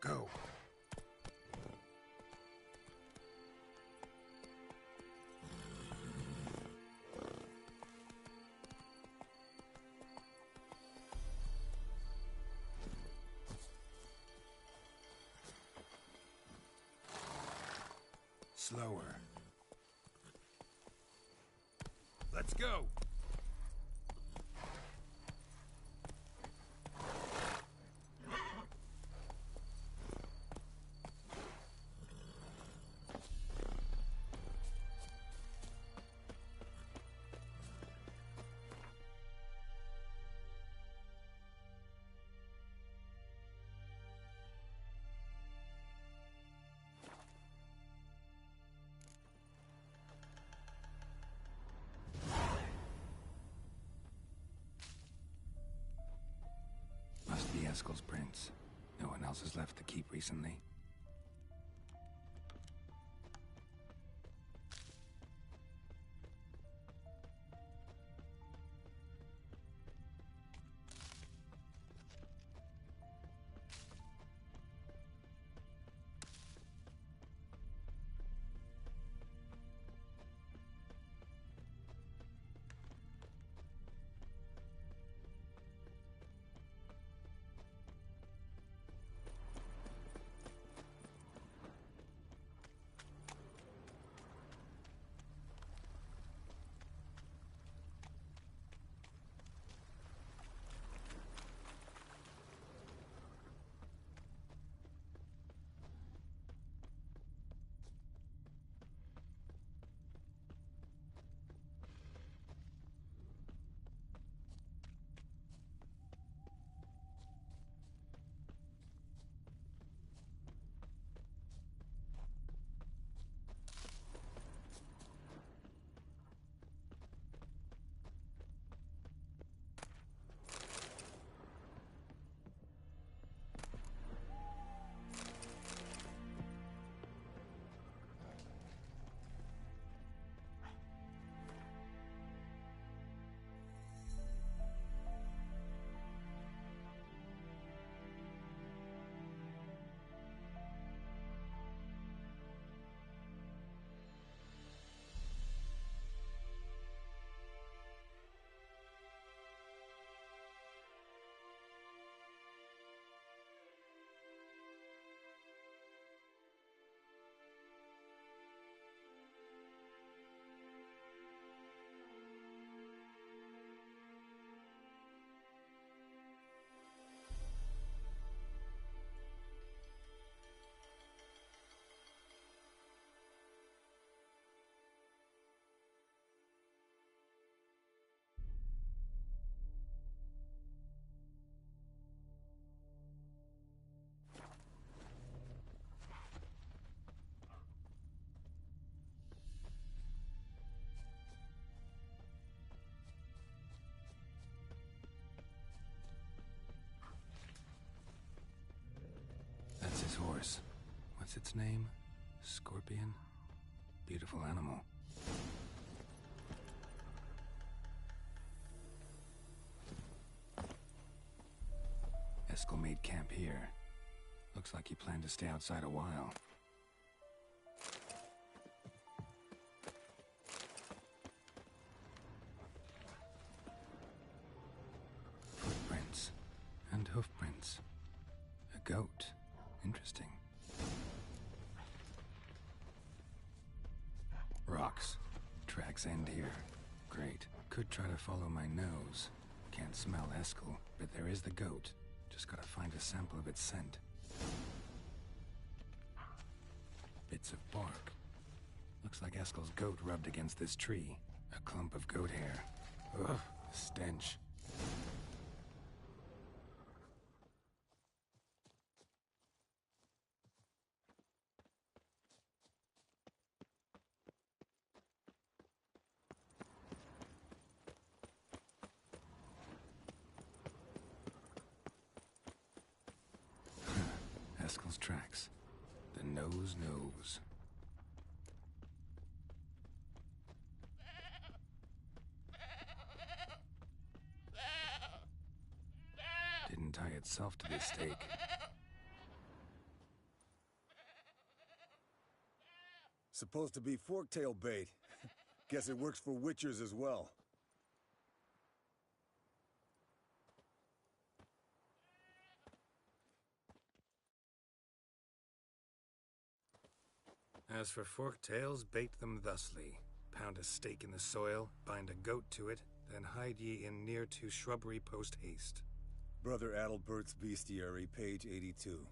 Go. Slower. Let's go! Must be Eskel's prints. No one else has left the keep recently. That's his horse. What's its name? Scorpion? Beautiful animal. Eskel made camp here. Looks like he planned to stay outside a while. Footprints. And hoofprints. A goat. Interesting. Rocks. Tracks end here. Great. Could try to follow my nose. Can't smell Eskel, but there is the goat. Just gotta find a sample of its scent. Bits of bark. Looks like Eskel's goat rubbed against this tree. A clump of goat hair. Ugh, stench. Eskel's tracks. The nose knows. Didn't tie itself to this stake. Supposed to be forktail bait. Guess it works for witchers as well. As for forktails, bait them thusly. Pound a stake in the soil, bind a goat to it, then hide ye in near to shrubbery post haste. Brother Adalbert's Bestiary, page 82.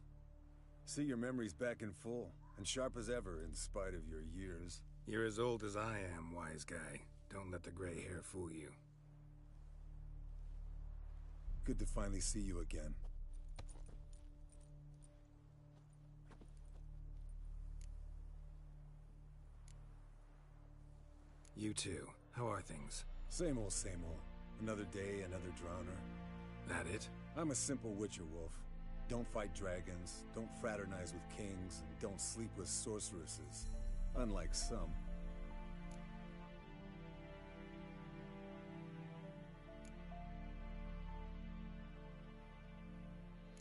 See, your memory's back in full, and sharp as ever in spite of your years. You're as old as I am, wise guy. Don't let the gray hair fool you. Good to finally see you again. You too. How are things? Same old, same old. Another day, another drowner. That it? I'm a simple witcher wolf. Don't fight dragons, don't fraternize with kings, and don't sleep with sorceresses. Unlike some.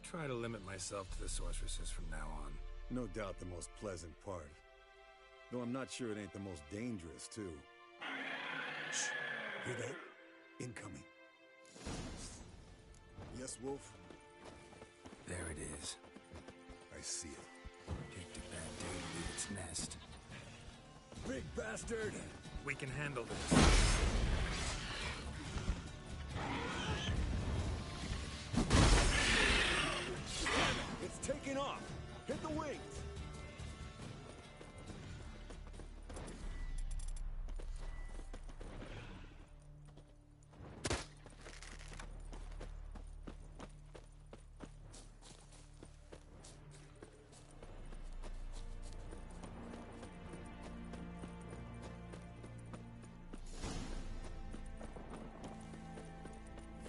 Try to limit myself to the sorceresses from now on. No doubt the most pleasant part. Though I'm not sure it ain't the most dangerous, too. Shh. Hear that? Incoming. Yes, Wolf? There it is. I see it. Picked a bad day to leave its nest. Big bastard! We can handle this. It's taking off! Hit the wings!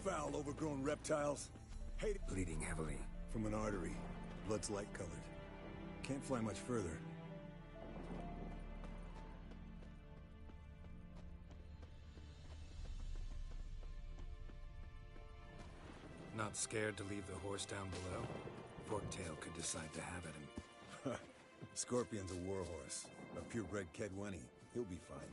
Foul, overgrown reptiles. Hate it. Bleeding heavily. From an artery. Blood's light-colored. Can't fly much further. Not scared to leave the horse down below? Forktail could decide to have at him. Scorpion's a warhorse. A purebred Kedwenny. He'll be fine.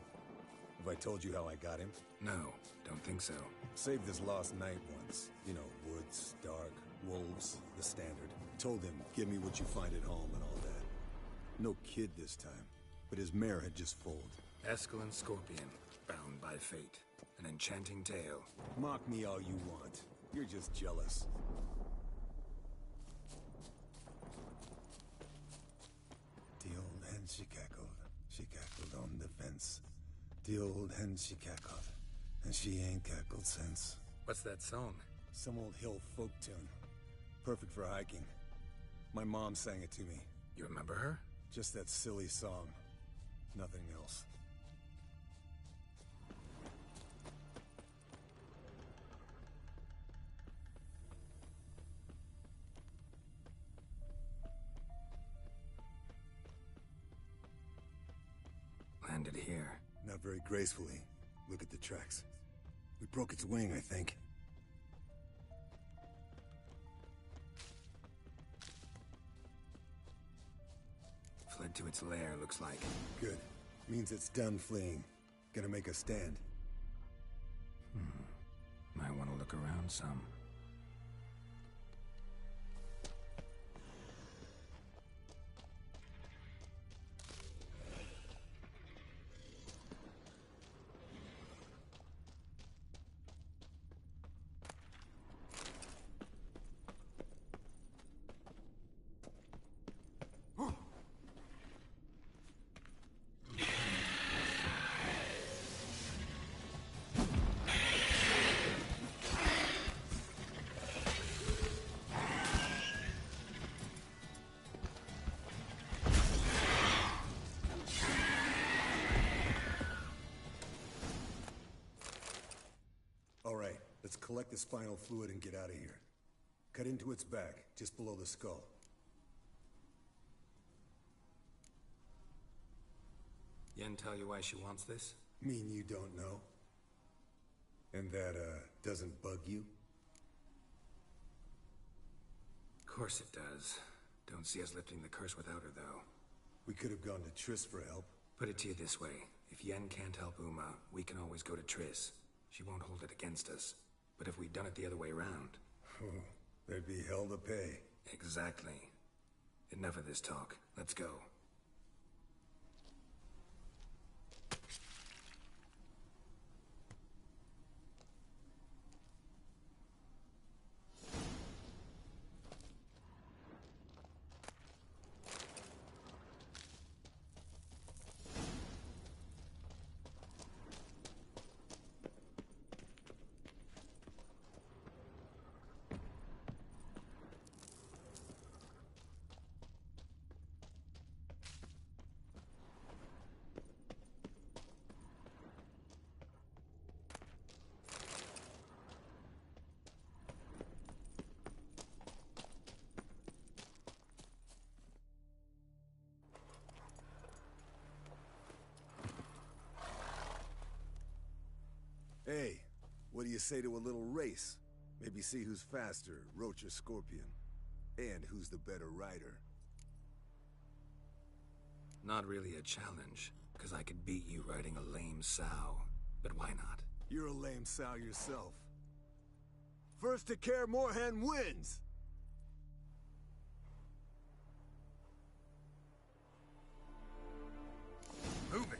Have I told you how I got him? No, don't think so. Saved his lost knight once. You know, woods, dark, wolves, the standard. Told him, give me what you find at home and all that. No kid this time, but his mare had just foaled. Escalon Scorpion, bound by fate. An enchanting tale. Mock me all you want. You're just jealous. The old hen she cackled. She cackled on the fence. The old hen she cackled. And she ain't cackled since. What's that song? Some old hill folk tune. Perfect for hiking. My mom sang it to me. You remember her? Just that silly song. Nothing else. Landed here. Not very gracefully. Look at the tracks. We broke its wing, I think. Fled to its lair, looks like. Good. Means it's done fleeing. Gonna make a stand. Might want to look around some. Let's collect the spinal fluid and get out of here. Cut into its back, just below the skull. Yen tell you why she wants this? Mean you don't know? And that, doesn't bug you? Of course it does. Don't see us lifting the curse without her, though. We could have gone to Triss for help, Put it to you this way. If Yen can't help Uma, we can always go to Triss. She won't hold it against us. But if we'd done it the other way around... There'd be hell to pay. Exactly. Enough of this talk. Let's go. Hey, what do you say to a little race? Maybe see who's faster, Roach or Scorpion. And who's the better rider. Not really a challenge, because I could beat you riding a lame sow. But why not? You're a lame sow yourself. First to Kaer Morhen wins! Move it!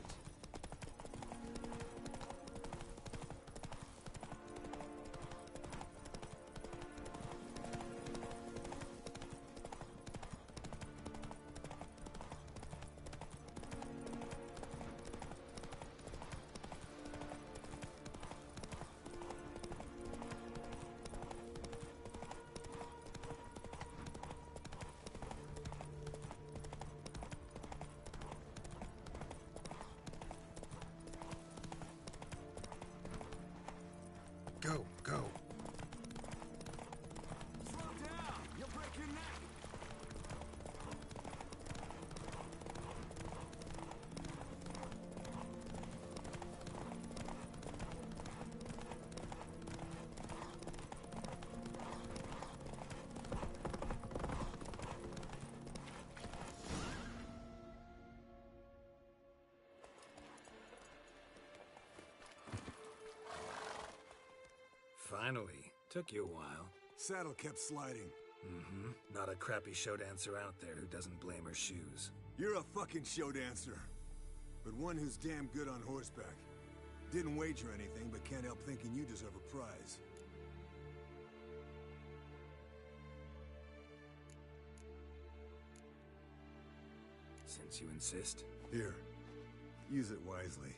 Go, go. Slow down! You'll break your neck! Finally. Took you a while. Saddle kept sliding. Mm-hmm. Not a crappy show dancer out there who doesn't blame her shoes. You're a fucking show dancer. But one who's damn good on horseback. Didn't wager anything, but can't help thinking you deserve a prize. Since you insist. Here. Use it wisely.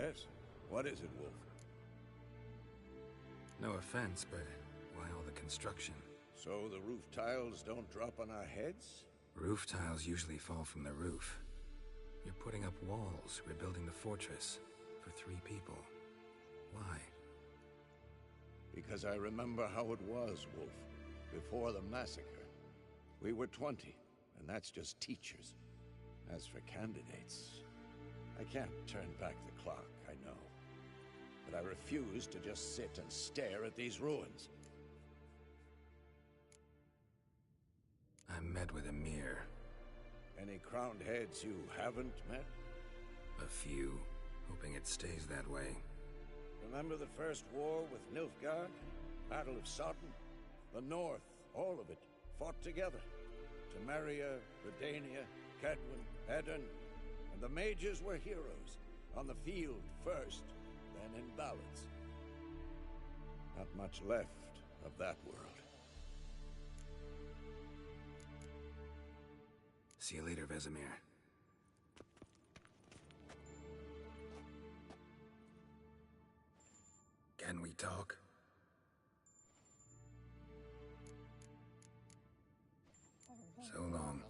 Yes? What is it, Wolf? No offense, but why all the construction? So the roof tiles don't drop on our heads? Roof tiles usually fall from the roof. You're putting up walls, rebuilding the fortress. For 3 people. Why? Because I remember how it was, Wolf. Before the massacre. We were 20, and that's just teachers. As for candidates, I can't turn back the clock, I know. But I refuse to just sit and stare at these ruins. I met with Emir. Any crowned heads you haven't met? A few. Hoping it stays that way. Remember the first war with Nilfgaard? Battle of Sodden? The North, all of it, fought together. Temeria, Redania, Kedwin, Edirn, and the mages were heroes. On the field first, then in ballads. Not much left of that world. See you later, Vesemir. Can we talk? So long.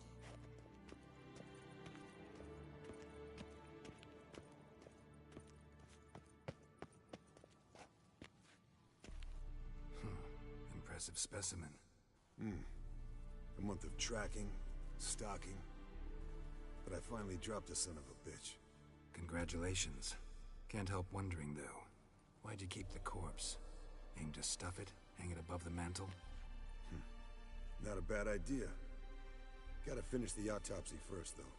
Impressive specimen. A month of tracking, stalking. But I finally dropped the son of a bitch. Congratulations. Can't help wondering, though. Why'd you keep the corpse? Aim to stuff it? Hang it above the mantle? Not a bad idea. Gotta finish the autopsy first, though.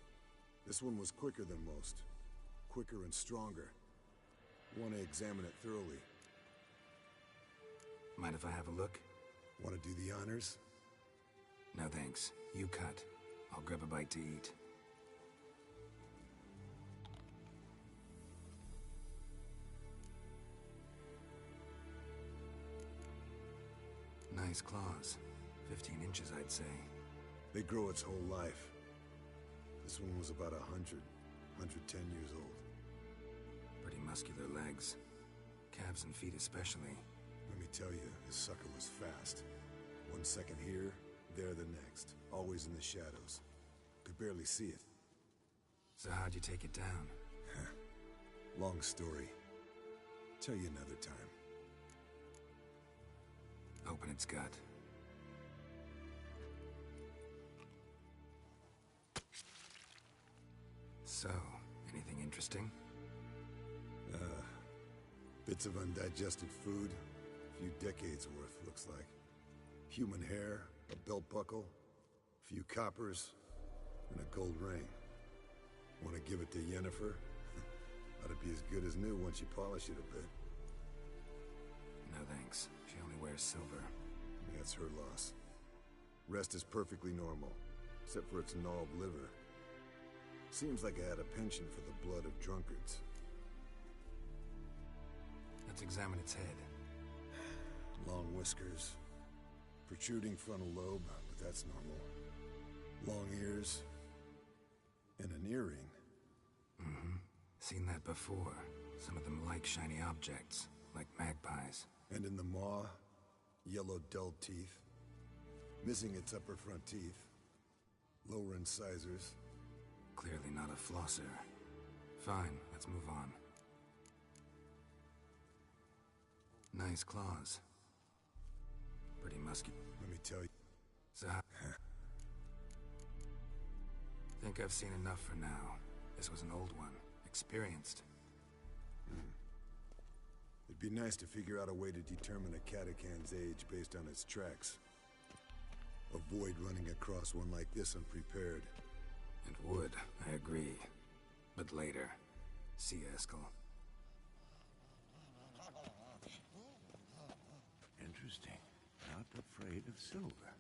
This one was quicker than most. Quicker and stronger. Want to examine it thoroughly. Mind if I have a look? Want to do the honors? No thanks. You cut. I'll grab a bite to eat. Nice claws. 15 inches, I'd say. They grow its whole life. This one was about 100, 110 years old. Pretty muscular legs. Calves and feet especially. Let me tell you, this sucker was fast. 1 second here, there the next. Always in the shadows. Could barely see it. So how'd you take it down? Long story. Tell you another time. Open its gut. So, anything interesting? Bits of undigested food. A few decades worth, looks like. Human hair, a belt buckle, a few coppers, and a gold ring. Want to give it to Yennefer? Ought to be as good as new once you polish it a bit. No thanks. She only wears silver. That's her loss. Rest is perfectly normal, except for its gnawed liver. Seems like I had a penchant for the blood of drunkards. Let's examine its head. Long whiskers, protruding frontal lobe, but that's normal. Long ears, and an earring. Seen that before. Some of them like shiny objects, like magpies. And in the maw, yellow dull teeth. Missing its upper front teeth. Lower incisors. Clearly not a flosser. Fine, let's move on. Nice claws. Pretty muscular. Let me tell you. So think I've seen enough for now. This was an old one. Experienced. It'd be nice to figure out a way to determine a Catacan's age based on its tracks. Avoid running across one like this unprepared. It would, I agree. But later. See you, Eskel. Interesting. Not afraid of silver.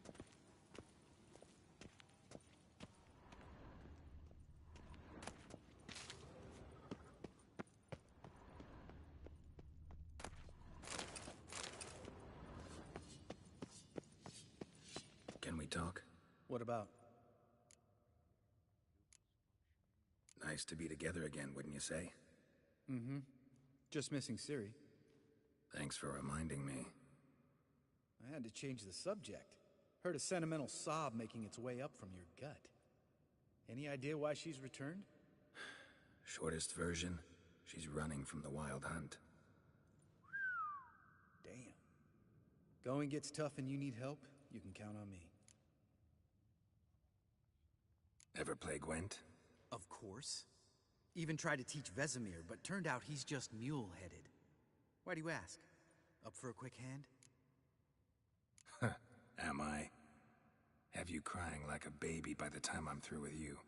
Can we talk? What about? Nice to be together again, wouldn't you say? Mm-hmm. Just missing Ciri. Thanks for reminding me. I had to change the subject. Heard a sentimental sob making its way up from your gut. Any idea why she's returned? Shortest version, she's running from the Wild Hunt. Damn. Going gets tough and you need help, you can count on me. Ever play Gwent? Of course. Even tried to teach Vesemir, but turned out he's just mule-headed. Why do you ask? Up for a quick hand? Am I? Have you crying like a baby by the time I'm through with you.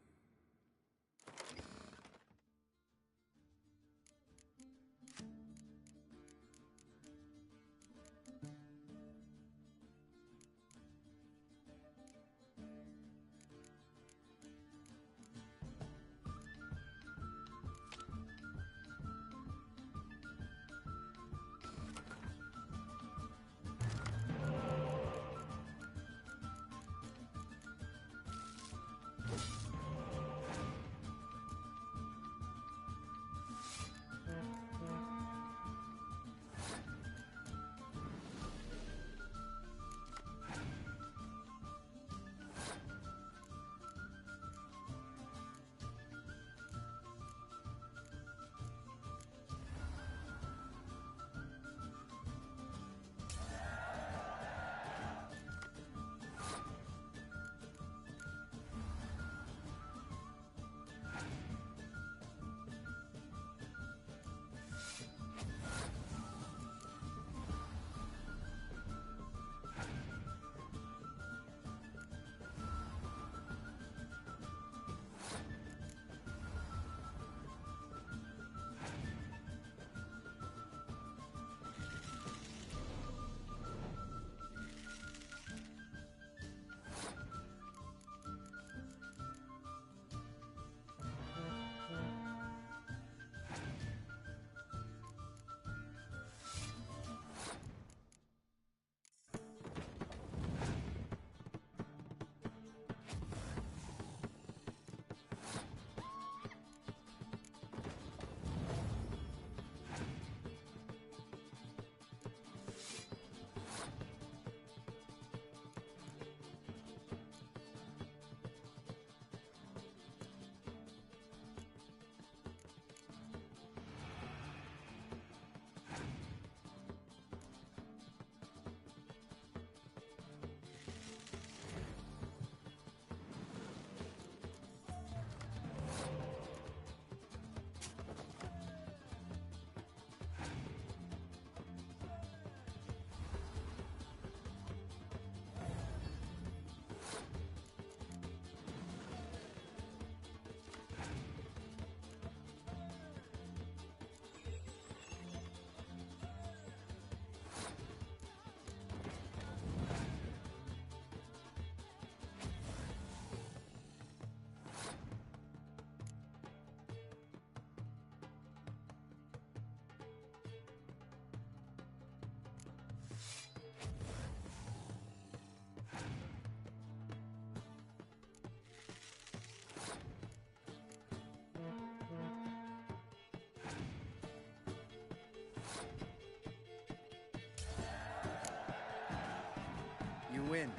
You win.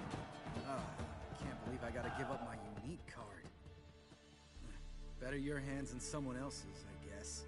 Oh, can't believe I gotta give up my unique card. Better your hands than someone else's, I guess.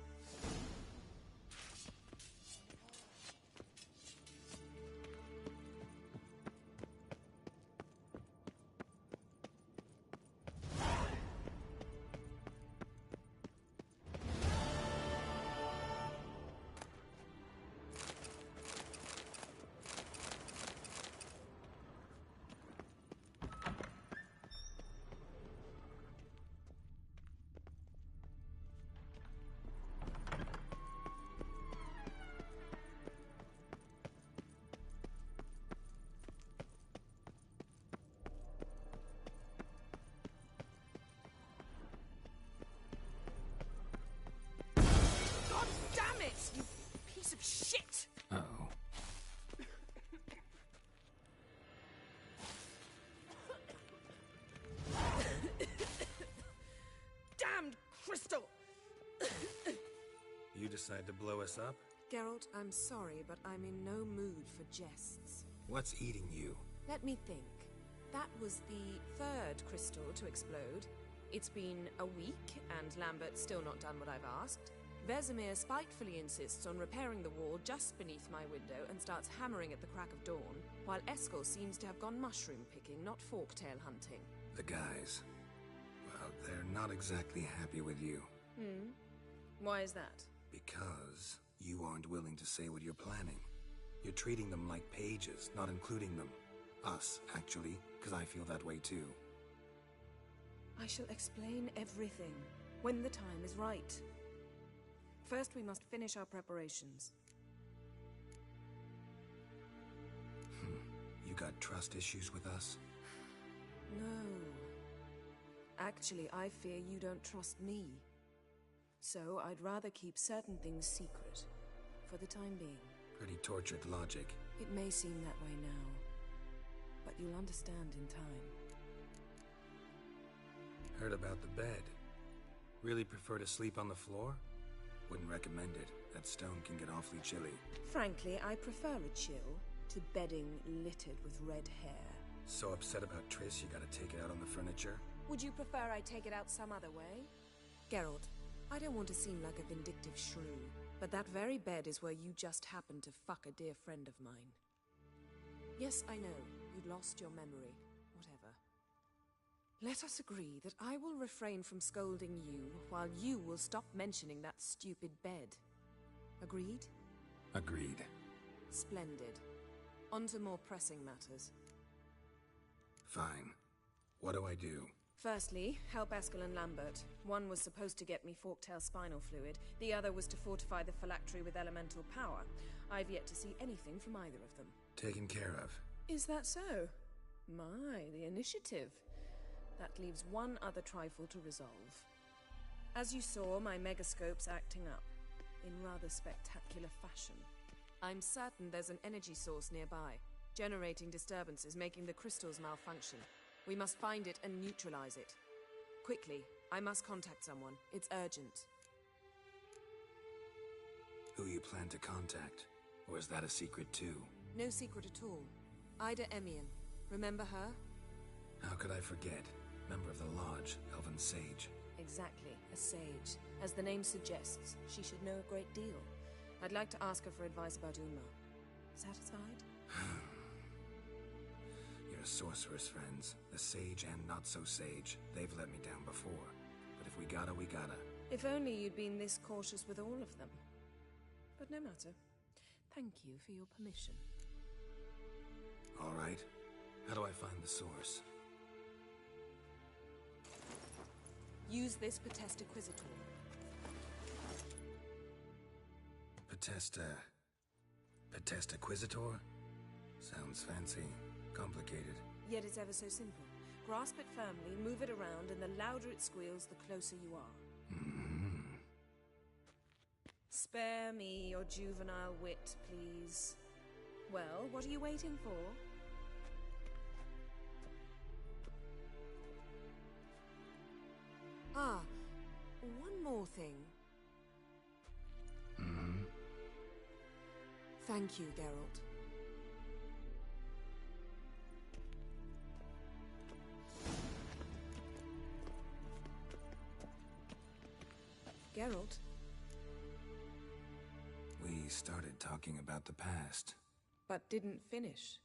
You decide to blow us up? Geralt, I'm sorry, but I'm in no mood for jests. What's eating you? Let me think. That was the third crystal to explode. It's been a week, and Lambert's still not done what I've asked. Vesemir spitefully insists on repairing the wall just beneath my window and starts hammering at the crack of dawn, while Eskel seems to have gone mushroom picking, not forktail hunting. The guys. Well, they're not exactly happy with you. Why is that? Because you aren't willing to say what you're planning. You're treating them like pages, not including them. Us, actually, because I feel that way too. I shall explain everything when the time is right. First, we must finish our preparations. You got trust issues with us? No. Actually, I fear you don't trust me. So, I'd rather keep certain things secret, for the time being. Pretty tortured logic. It may seem that way now, but you'll understand in time. Heard about the bed. Really prefer to sleep on the floor? Wouldn't recommend it. That stone can get awfully chilly. Frankly, I prefer a chill to bedding littered with red hair. So upset about Triss, you gotta take it out on the furniture? Would you prefer I take it out some other way? Geralt, I don't want to seem like a vindictive shrew, but that very bed is where you just happened to fuck a dear friend of mine. Yes, I know, you'd lost your memory. Whatever. Let us agree that I will refrain from scolding you, while you will stop mentioning that stupid bed. Agreed? Agreed. Splendid. On to more pressing matters. Fine. What do I do? Firstly, help Eskel and Lambert. One was supposed to get me forktail spinal fluid, the other was to fortify the phylactery with elemental power. I've yet to see anything from either of them. Taken care of. Is that so? My, the initiative. That leaves one other trifle to resolve. As you saw, my megascope's acting up, in rather spectacular fashion. I'm certain there's an energy source nearby, generating disturbances, making the crystals malfunction. We must find it and neutralize it. Quickly, I must contact someone. It's urgent. Who you plan to contact? Or is that a secret too? No secret at all. Ida Emian. Remember her? How could I forget? Member of the Lodge, Elven Sage. Exactly, a sage. As the name suggests, she should know a great deal. I'd like to ask her for advice about Uma. Satisfied? Your sorceress friends, the sage and not-so-sage, they've let me down before. But if we gotta, we gotta. If only you'd been this cautious with all of them. But no matter. Thank you for your permission. All right. How do I find the source? Use this Potesta Quisitor. Potesta Quisitor? Sounds fancy. Complicated. Yet it's ever so simple. Grasp it firmly, move it around, and the louder it squeals, the closer you are. Spare me your juvenile wit, please. Well, what are you waiting for? Ah, one more thing. Thank you, Geralt. Geralt? We started talking about the past. But didn't finish.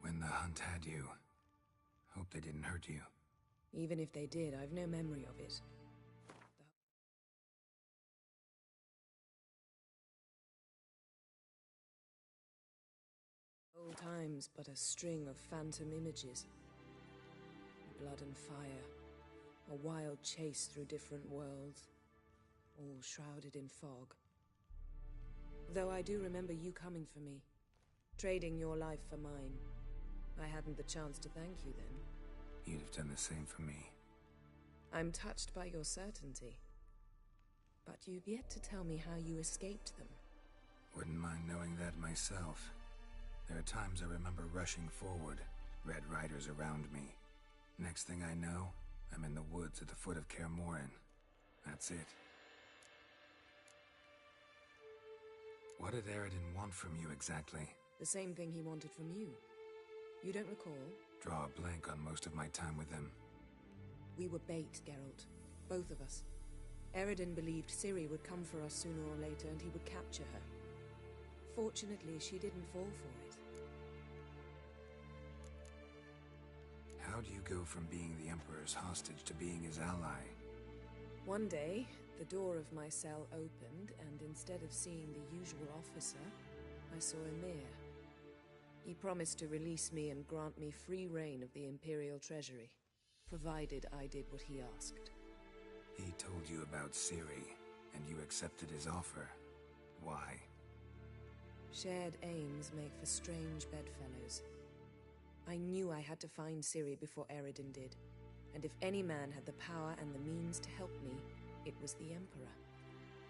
When the hunt had you. Hope they didn't hurt you. Even if they did, I've no memory of it. Old times, but a string of phantom images. Blood and fire. A wild chase through different worlds. All shrouded in fog. Though I do remember you coming for me. Trading your life for mine. I hadn't the chance to thank you then. You'd have done the same for me. I'm touched by your certainty. But you've yet to tell me how you escaped them. Wouldn't mind knowing that myself. There are times I remember rushing forward, Red Riders around me. Next thing I know, I'm in the woods at the foot of Kaer Morhen. That's it. What did Aridin want from you exactly? The same thing he wanted from you. You don't recall? Draw a blank on most of my time with him. We were bait, Geralt. Both of us. Aridin believed Ciri would come for us sooner or later and he would capture her. Fortunately, she didn't fall for it. How do you go from being the Emperor's hostage to being his ally? One day, the door of my cell opened, and instead of seeing the usual officer, I saw Emir. He promised to release me and grant me free reign of the Imperial Treasury, provided I did what he asked. He told you about Ciri, and you accepted his offer. Why? Shared aims make for strange bedfellows. I knew I had to find Ciri before Aridin did, and if any man had the power and the means to help me, it was the Emperor.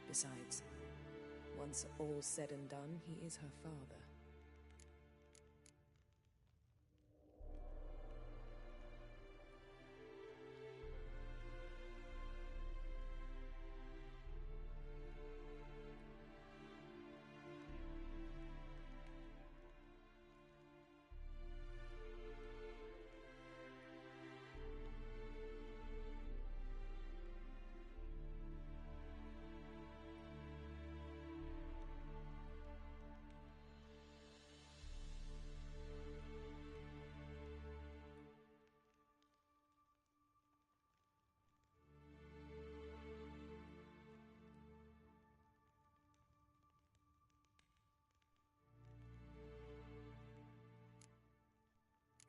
Besides, once all's said and done, he is her father.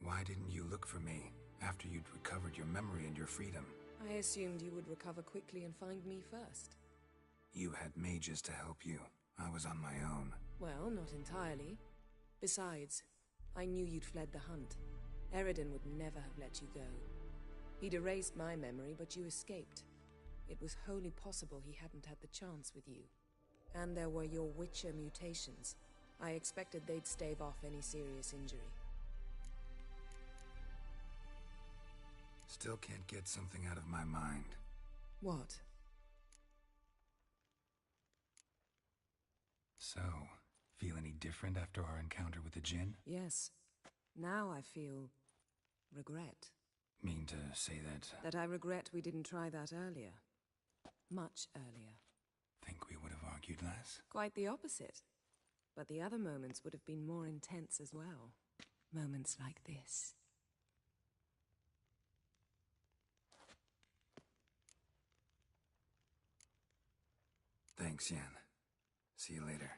Why didn't you look for me after you'd recovered your memory and your freedom? I assumed you would recover quickly and find me first. You had mages to help you. I was on my own. Well, not entirely. Besides, I knew you'd fled the hunt. Aridin would never have let you go. He'd erased my memory, but you escaped. It was wholly possible he hadn't had the chance with you. And there were your Witcher mutations. I expected they'd stave off any serious injury. Still can't get something out of my mind. What? So, feel any different after our encounter with the Djinn? Yes. Now I feel... regret. Mean to say that... That I regret we didn't try that earlier. Much earlier. Think we would have argued less? Quite the opposite. But the other moments would have been more intense as well. Moments like this. Thanks, Yen. See you later.